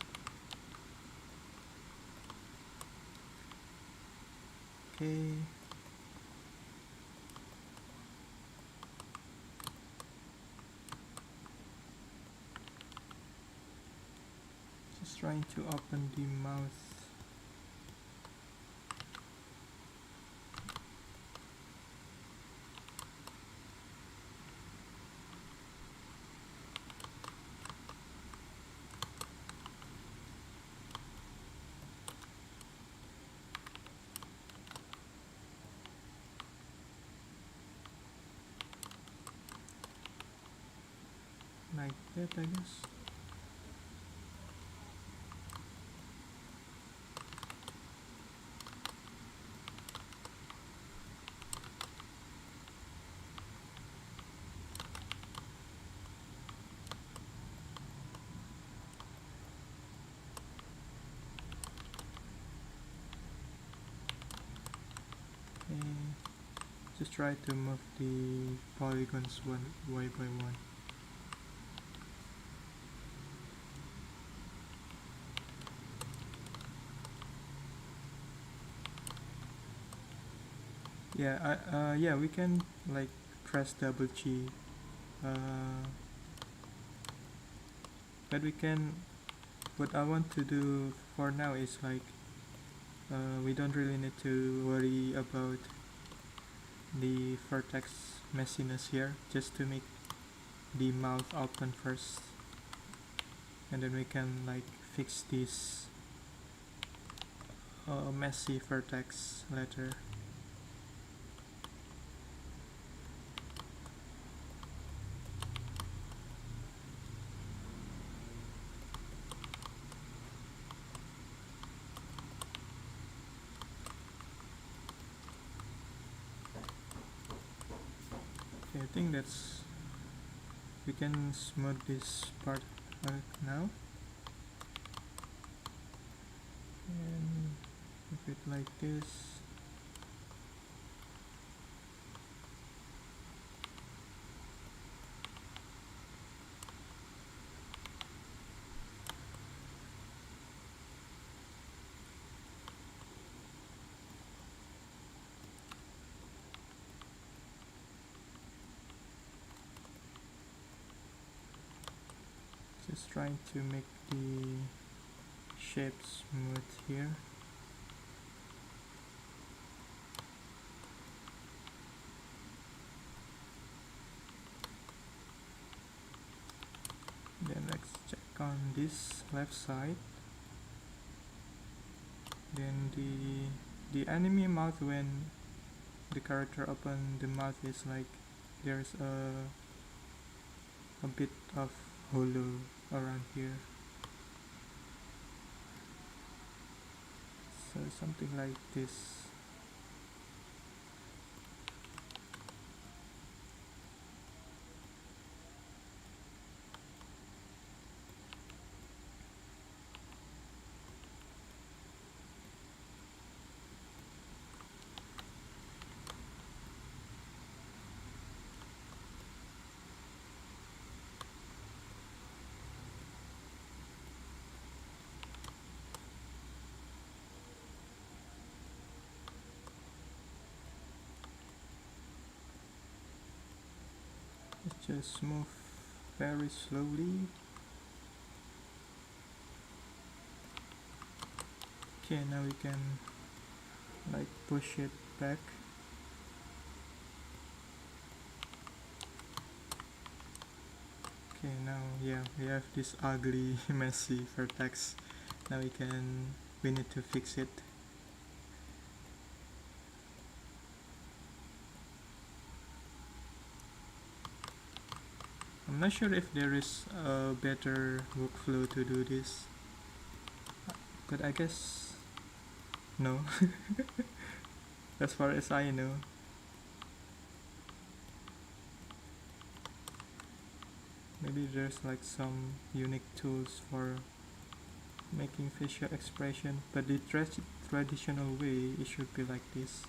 Okay. Just trying to open the mouth. Like that, I guess. just try to move the polygons one by one. Yeah, we can like press double G, but we can. What I want to do for now is like we don't really need to worry about the vertex messiness here, just to make the mouth open first, and then we can like fix this messy vertex later. Okay, I think that's, we can smooth this part out now and make it like this. Just trying to make the shape smooth here. Then let's check on this left side. Then the enemy mouth, when the character open the mouth, is like there's a bit of hollow around here. So something like this. Let's just move very slowly. Okay, now we can like push it back. Okay, now yeah, we have this ugly messy vertex. Now we need to fix it. I'm not sure if there is a better workflow to do this, but I guess no. As far as I know. Maybe there's like some unique tools for making facial expression, but the traditional way, it should be like this.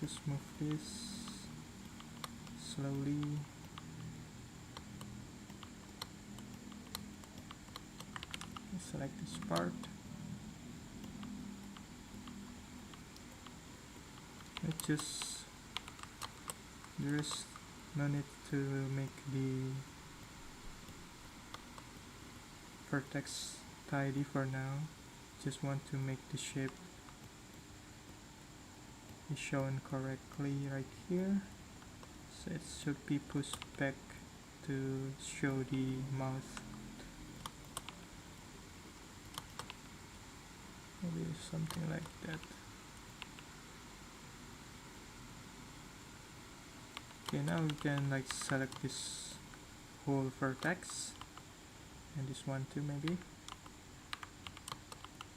Just move this slowly. Select this part. There is no need to make the vertex tidy for now. Just want to make the shape be shown correctly right here. So it should be pushed back to show the mouth. Maybe something like that. Okay, now we can like select this whole vertex and this one too maybe,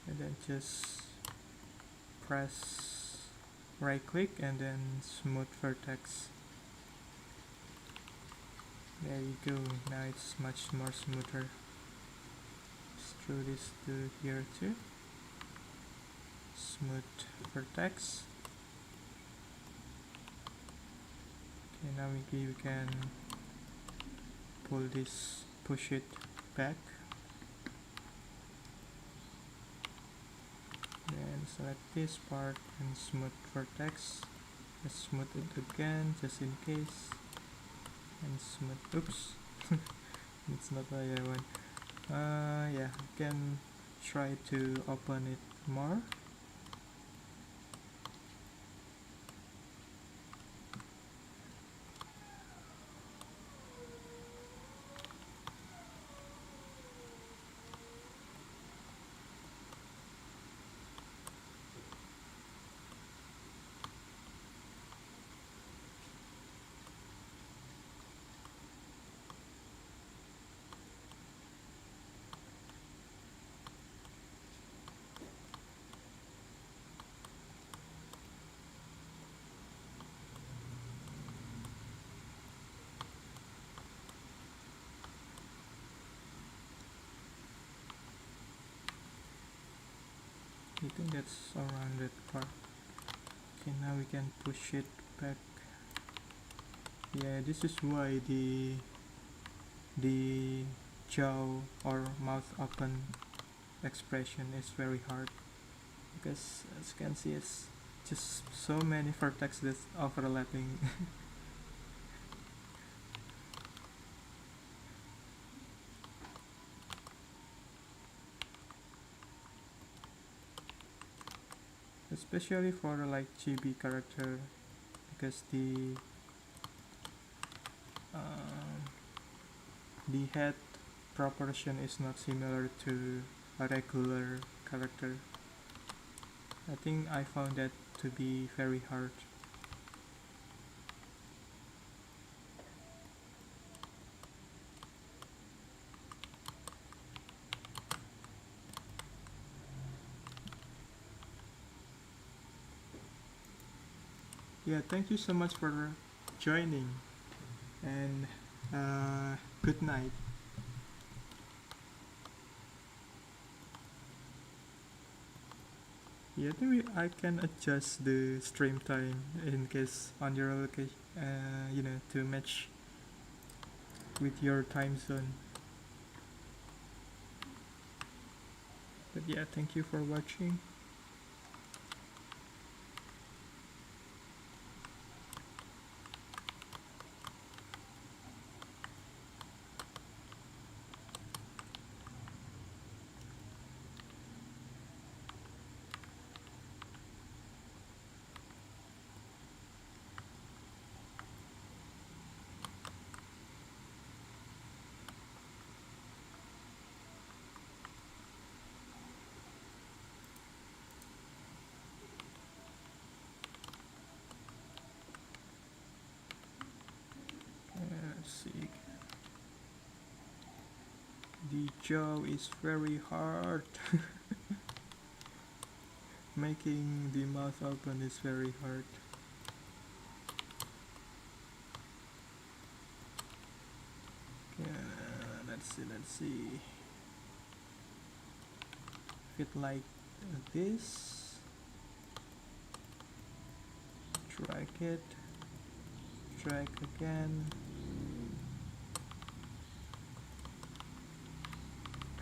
and then just press right click and then smooth vertex. There you go, now it's much more smoother. Just show this to here too. Smooth vertex. Okay, now we can pull this, push it back, then select this part and smooth vertex. Let's smooth it again just in case, and smooth. Oops. It's not what I want. Yeah, you can try to open it more. I think that's around that part. Okay, now we can push it back. Yeah, this is why the jaw or mouth open expression is very hard, because as you can see, it's just so many vertex that's overlapping. Especially for like Chibi character, because the head proportion is not similar to a regular character. I think I found that to be very hard. Yeah, thank you so much for joining, and good night. Yeah, I think I can adjust the stream time in case on your location, to match with your time zone. But yeah, thank you for watching. Let's see. The jaw is very hard. Making the mouth open is very hard. Let's see. Fit like this. Drag it. Drag again.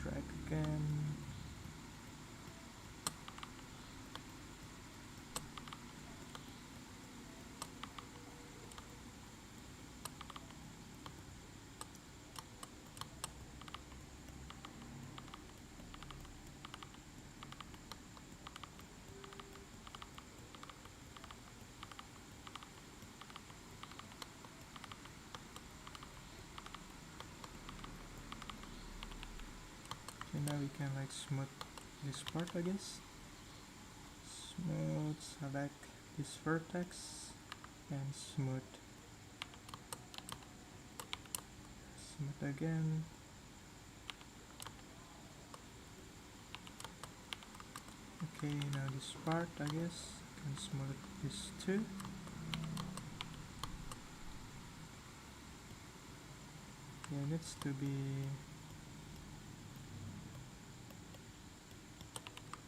Drag again. So now we can like smooth this part, I guess. Smooth, select this vertex and smooth. Smooth again. Okay, now this part, I guess, can smooth this too. Yeah, it needs to be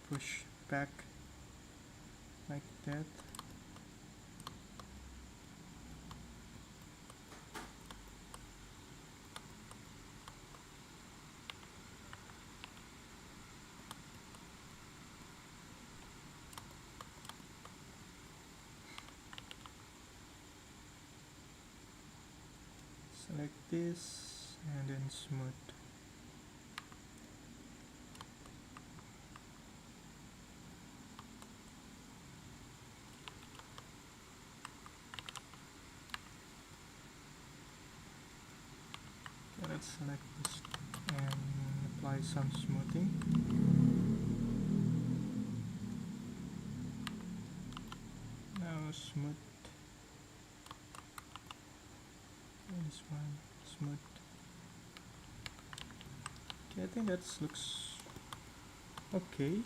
push back like that. Select this and then smooth. Okay, let's select this and apply some smoothing. Now smooth. This one, smooth. Okay, I think that looks okay.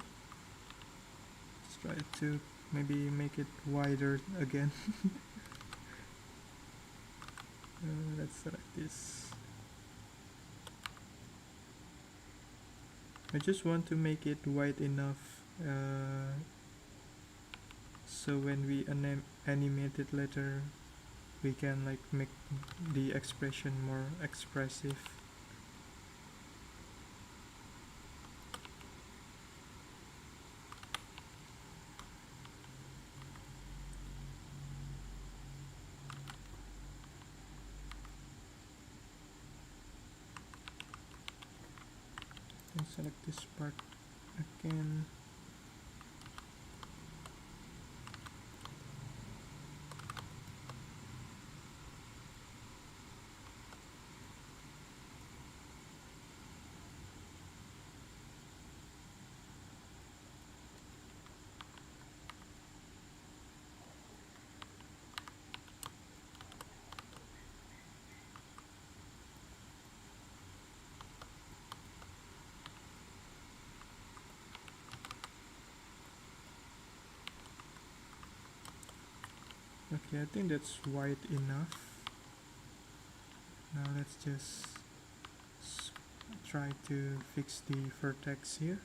Let's try to maybe make it wider again. Let's select this. I just want to make it wide enough so when we animate it later, we can like make the expression more expressive. And select this part again. Okay, I think that's wide enough. Now let's just try to fix the vertex here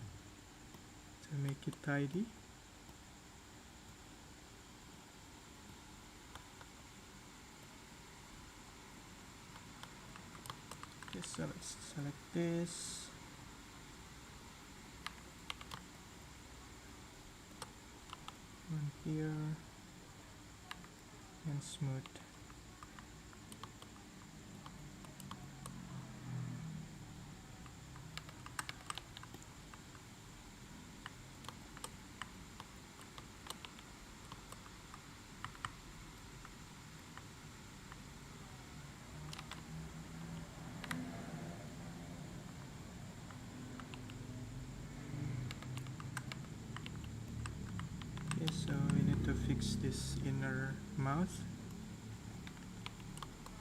to make it tidy. Okay, so let's select this. One here and smooth. Okay, so we need to fix this inner mouth.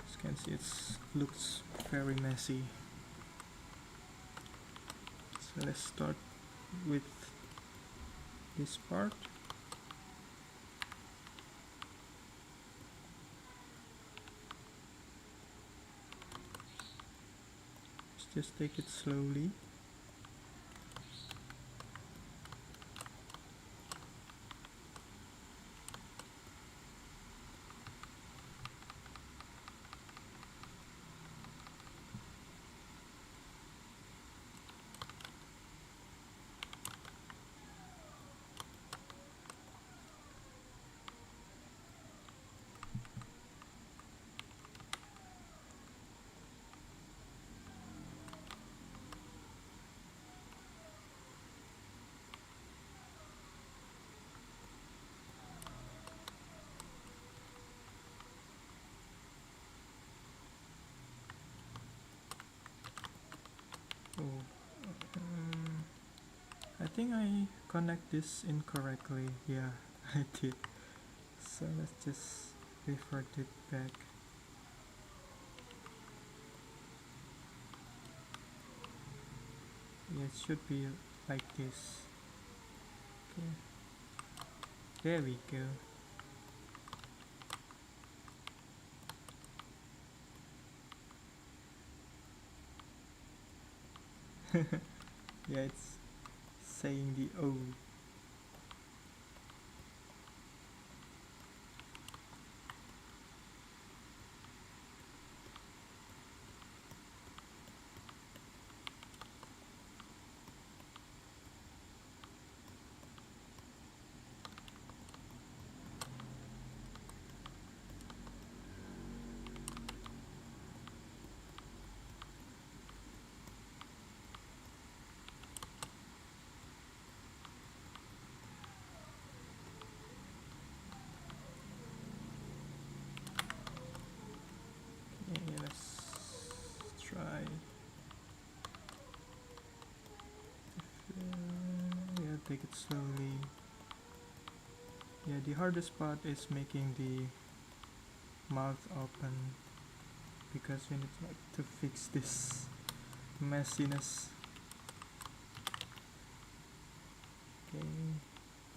As you can see, it looks very messy. So let's start with this part. Let's just take it slowly. Oh, I think I connect this incorrectly. Yeah, I did. So let's just revert it back. Yeah, it should be like this. Okay, there we go. Yeah, it's saying the O. Okay, let's try. Yeah, take it slowly. Yeah, the hardest part is making the mouth open because we need to fix this messiness. Okay,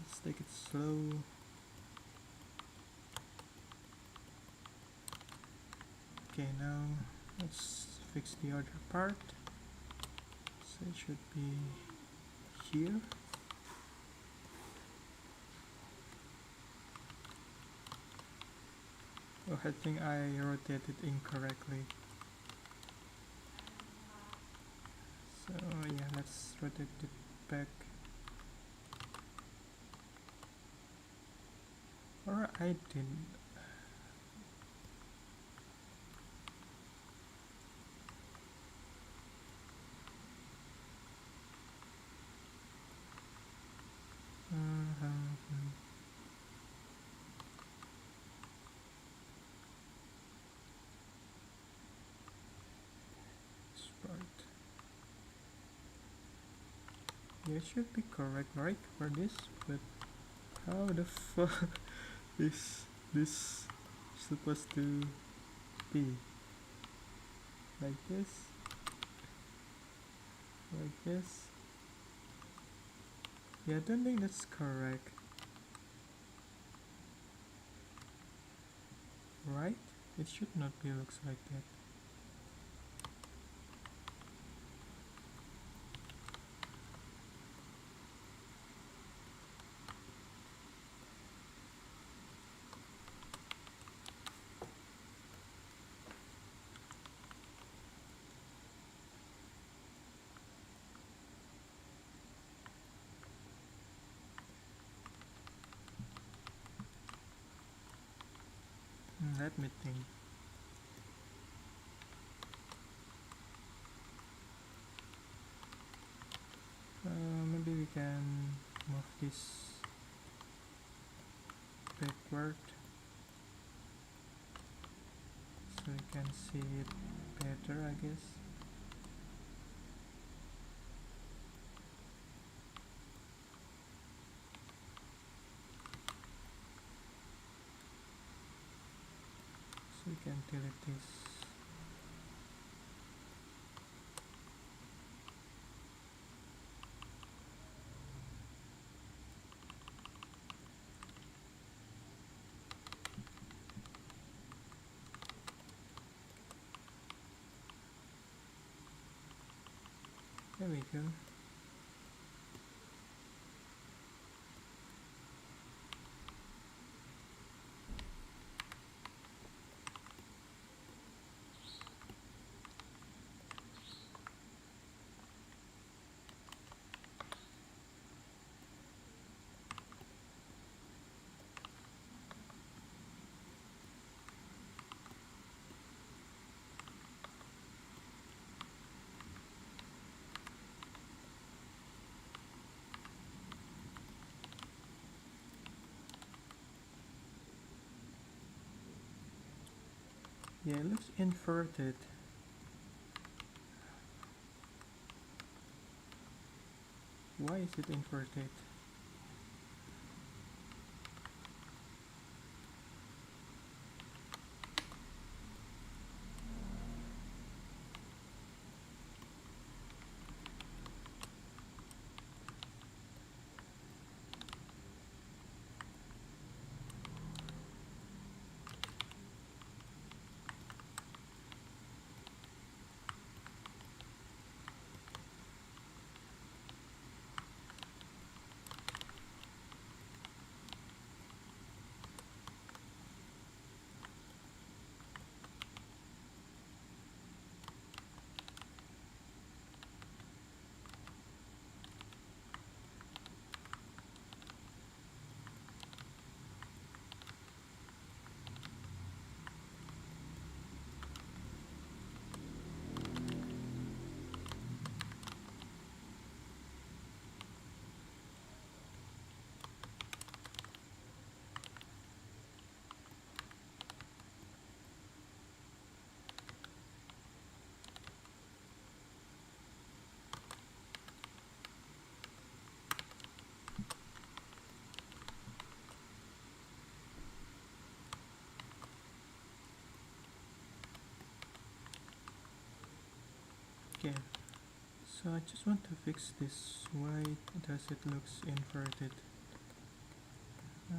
let's take it slow. Okay, now let's fix the other part. So it should be here. Oh, I think I rotated incorrectly. So yeah, let's rotate it back. Or I didn't. This part. Yeah, it should be correct, right, for this, but how the fuck is this supposed to be? Like this? Like this? Yeah, I don't think that's correct. Right? It should not be looks like that. Let me think. Maybe we can move this backward so we can see it better, I guess. So we can delete this. There we go. Yeah, it looks inverted. Why is it inverted? Okay, so I just want to fix this. Why does it looks inverted? Uh,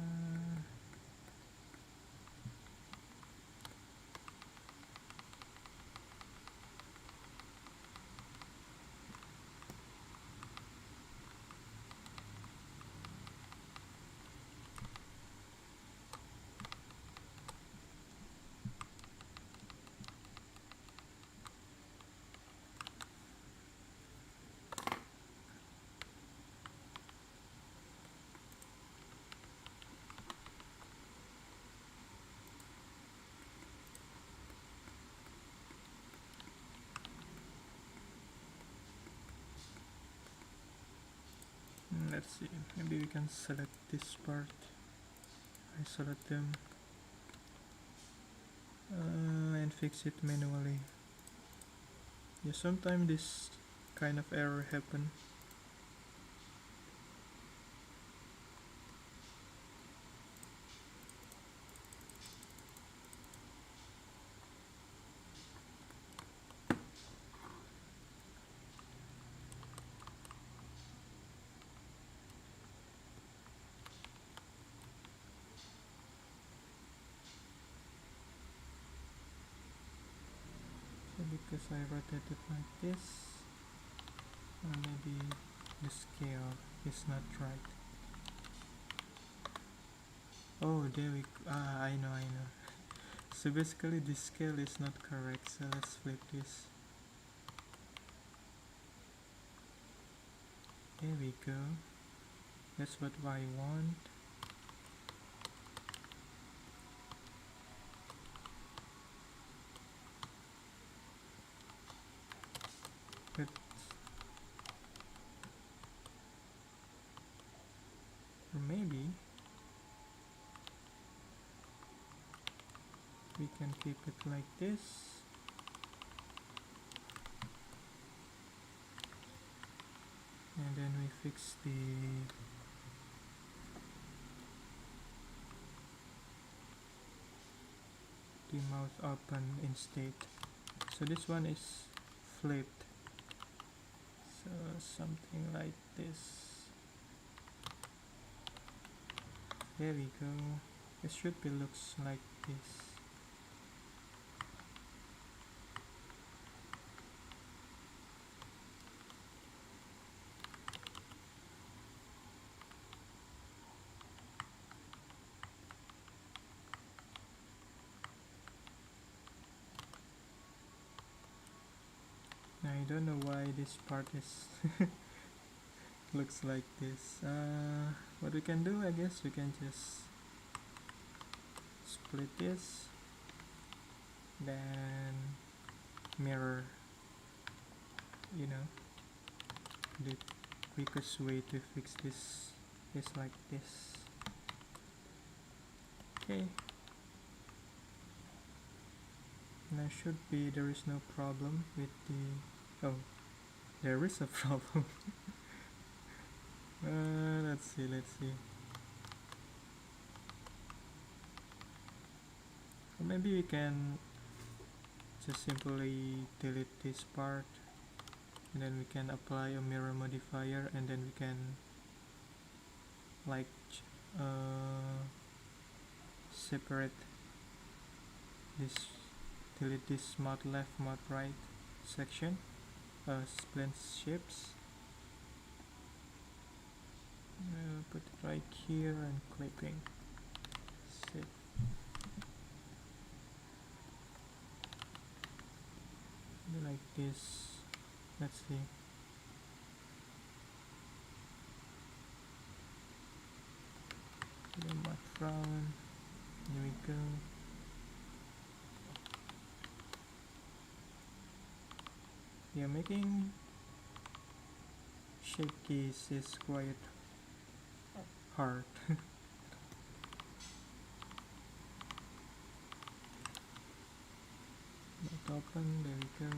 let's see, maybe we can select this part. I select them and fix it manually. Yeah, sometimes this kind of error happen. So because I rotate it like this, or maybe the scale is not right. Oh, there we go. I know. So basically the scale is not correct, so let's flip this. There we go. That's what I want. But or maybe we can keep it like this. And then we fix the mouth open instead. So this one is flipped. So something like this. There we go. It should be looks like this. I don't know why this part is looks like this. What we can do, I guess we can just split this, then mirror. You know, the quickest way to fix this is like this. Okay. Now there is no problem with the, oh, there is a problem. Let's see. Or maybe we can just simply delete this part, and then we can apply a mirror modifier, and then we can like separate this, delete this mouth left, mouth right section, spline shapes. Put it right here and clipping. Save. Like this. Let's see. The mouth frown. Here we go. Yeah, making shape keys is quite hard. Not open, there we go.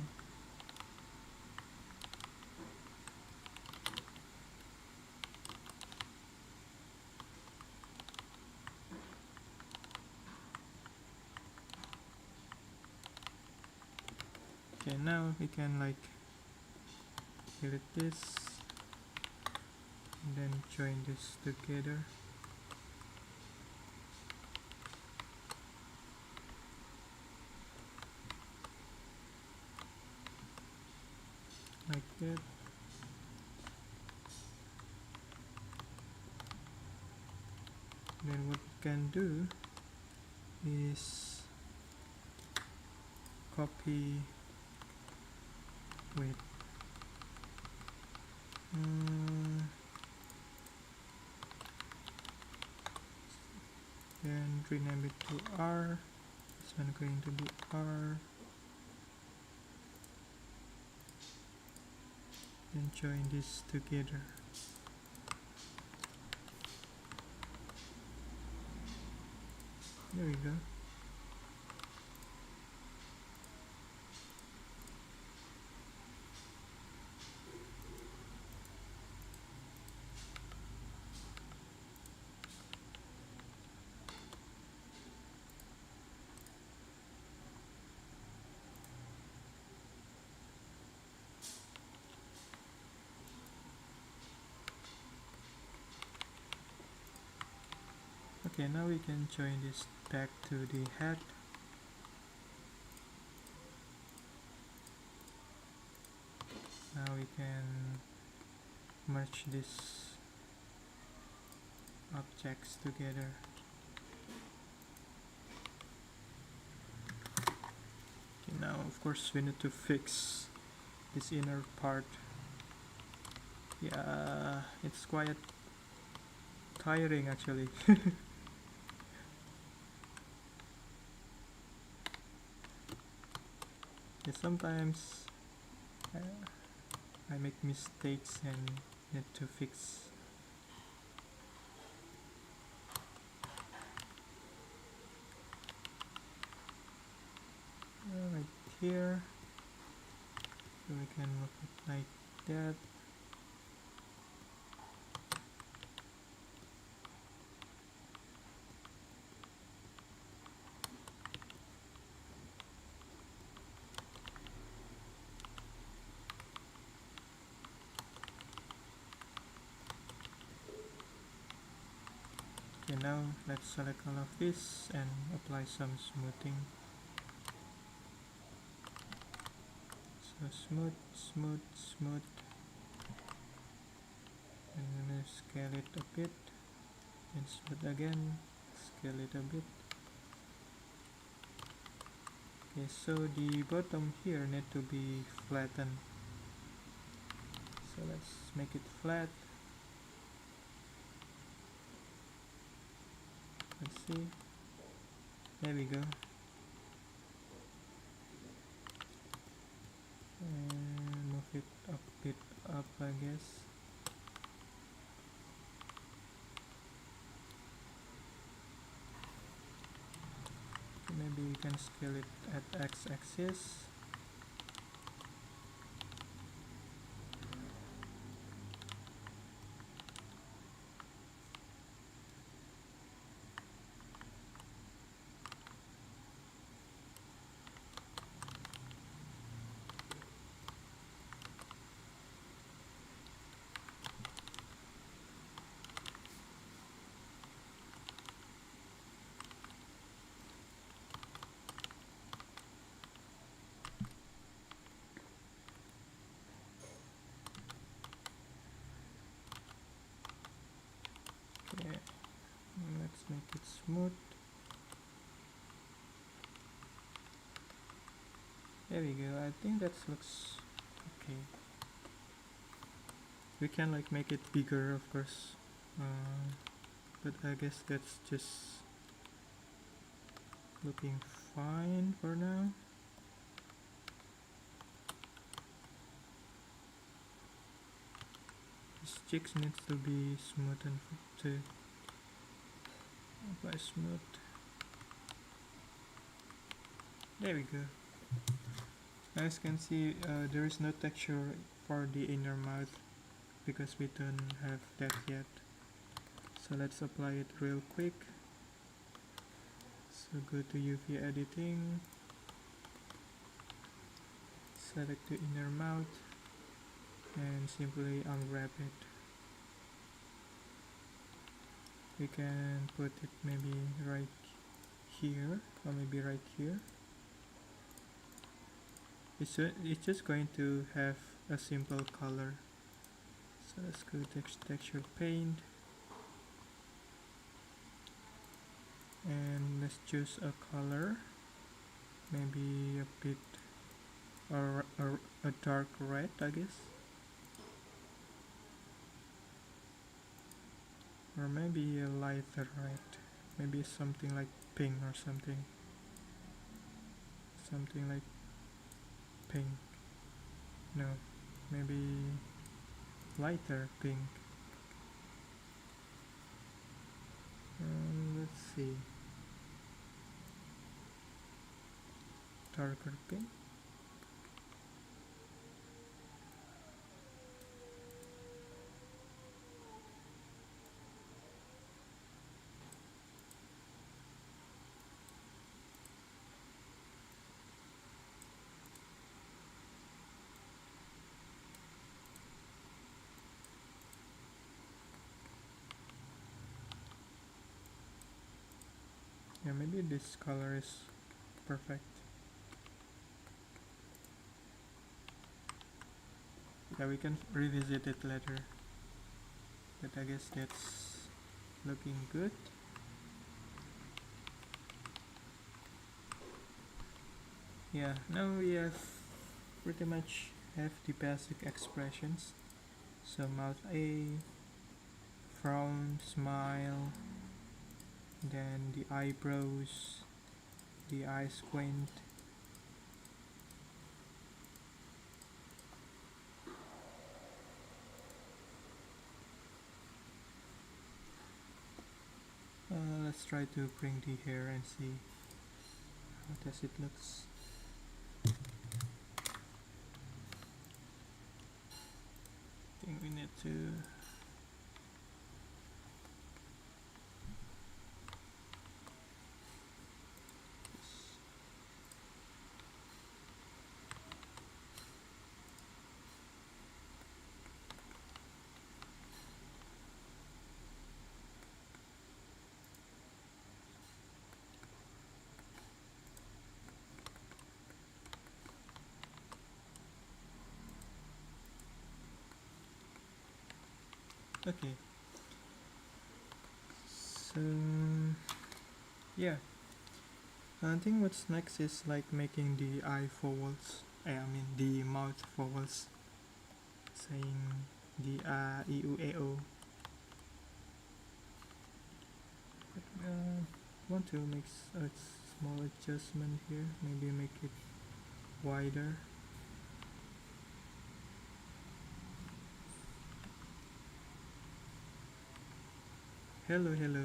Okay, now we can like scale it this, and then join this together. Like that. Then what we can do is copy with then rename it to R. This one going to be R. Then join this together. There we go. Okay, now we can join this back to the head. Now we can merge these objects together. Okay, now of course we need to fix this inner part. Yeah, it's quite tiring actually. Yeah, sometimes I make mistakes and need to fix. Right here, so we can look it like that. Okay, now let's select all of this and apply some smoothing. So smooth, smooth, smooth. And then scale it a bit. And smooth again. Scale it a bit. Okay, so the bottom here need to be flattened. So let's make it flat. Let's see. There we go. And move it a bit up, I guess. Maybe we can scale it at x-axis. Okay, let's make it smooth. There we go. I think that looks okay. We can like make it bigger, of course, but I guess that's just looking fine for now. This cheeks needs to be smoothened to apply smooth. There we go. As you can see, there is no texture for the inner mouth because we don't have that yet. So let's apply it real quick. So go to UV editing, select the inner mouth, and simply unwrap it. We can put it maybe right here, or maybe right here. It's just going to have a simple color. So let's go to texture paint, and let's choose a color, maybe a bit a dark red, I guess, or maybe a lighter red, maybe something like pink or something like pink. No, maybe lighter pink. Let's see, darker pink. Yeah, maybe this color is perfect. Yeah, we can revisit it later, but I guess that's looking good. Yeah, now we have pretty much have the basic expressions. So mouth A, frown, smile, then the eyebrows, the eye squint, let's try to bring the hair and see how does it looks. I think we need to okay. So yeah, I think what's next is like making the eye vowels. I mean the mouth vowels, saying the e u a o. Want to make a small adjustment here. Maybe make it wider. Hello, hello.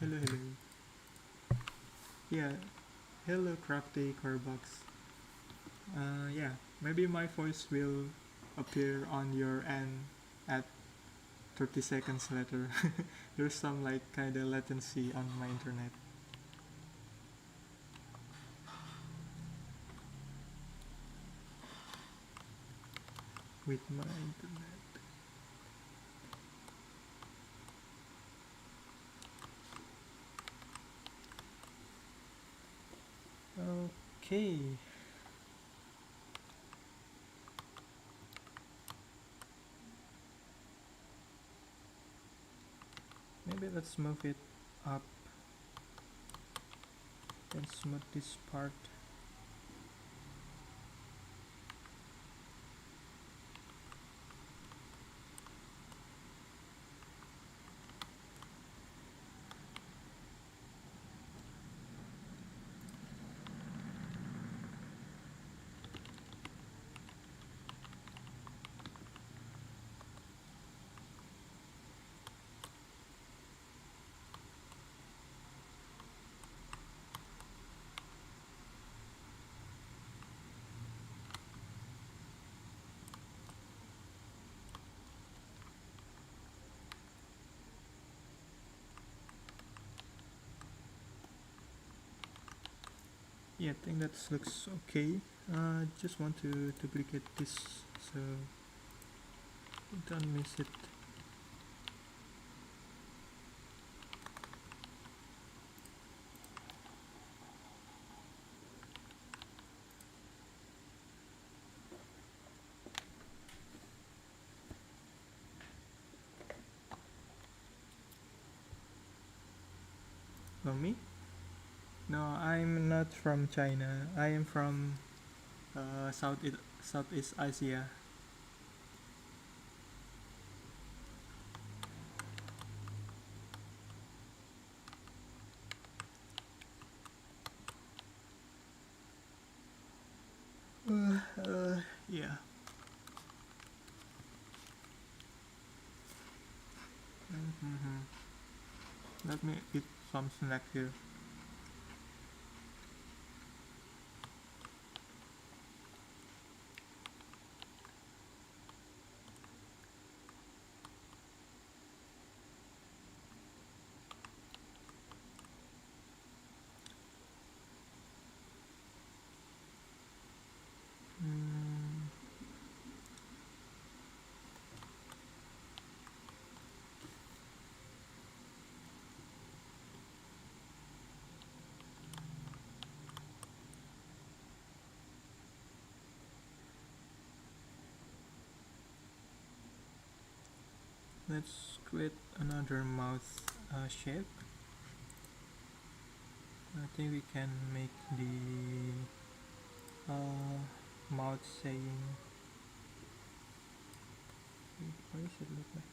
Hello, hello. Yeah, hello, crafty Corbox. Yeah, maybe my voice will appear on your end at 30 seconds later. There's some like kinda latency on my internet. With my internet. Okay. Maybe let's move it up and smooth this part. Yeah, I think that looks okay. Just want to duplicate this so don't miss it. Oh, me? No, I'm not from China. I am from Southeast Asia. Yeah. Mm-hmm. Let me eat some snack here. Mm, let's create another mouth shape. I think we can make the mouth saying. What does it look like?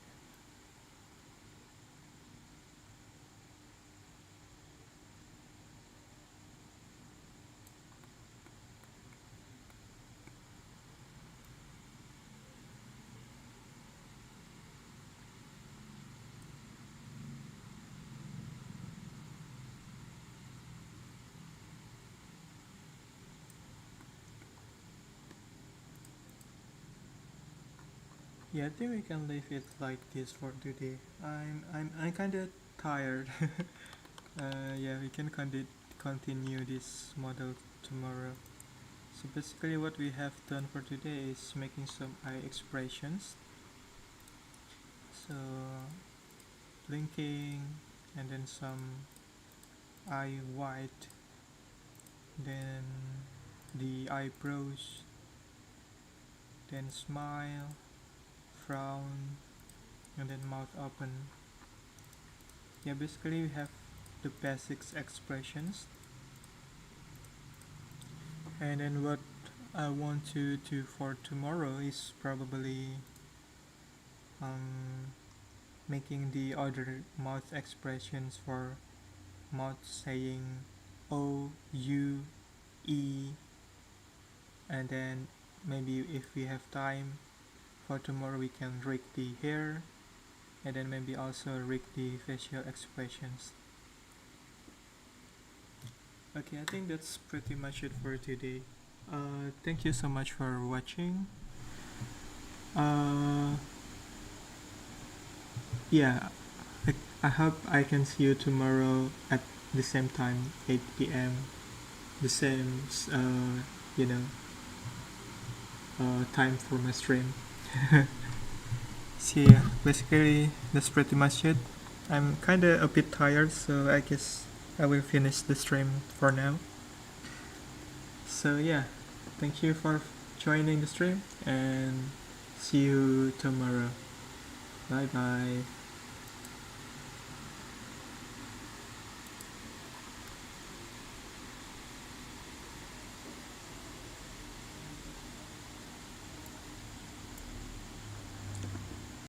Yeah, I think we can leave it like this for today. I'm kind of tired. Yeah, we can continue this model tomorrow. So basically, what we have done for today is making some eye expressions. So blinking, and then some eye white, then the eyebrows, then smile, frown, and then mouth open. Yeah, basically we have the basics expressions, and then what I want to do for tomorrow is probably um, making the other mouth expressions for mouth saying O, U, E, and then maybe if we have time for tomorrow we can rig the hair, and then maybe also rig the facial expressions. Okay, I think that's pretty much it for today. Thank you so much for watching. Uh, yeah, I hope I can see you tomorrow at the same time, 8 p.m. The same, you know, time for my stream. So yeah, basically that's pretty much it. I'm kinda a bit tired, so I guess I will finish the stream for now. So yeah, thank you for joining the stream and see you tomorrow. Bye bye.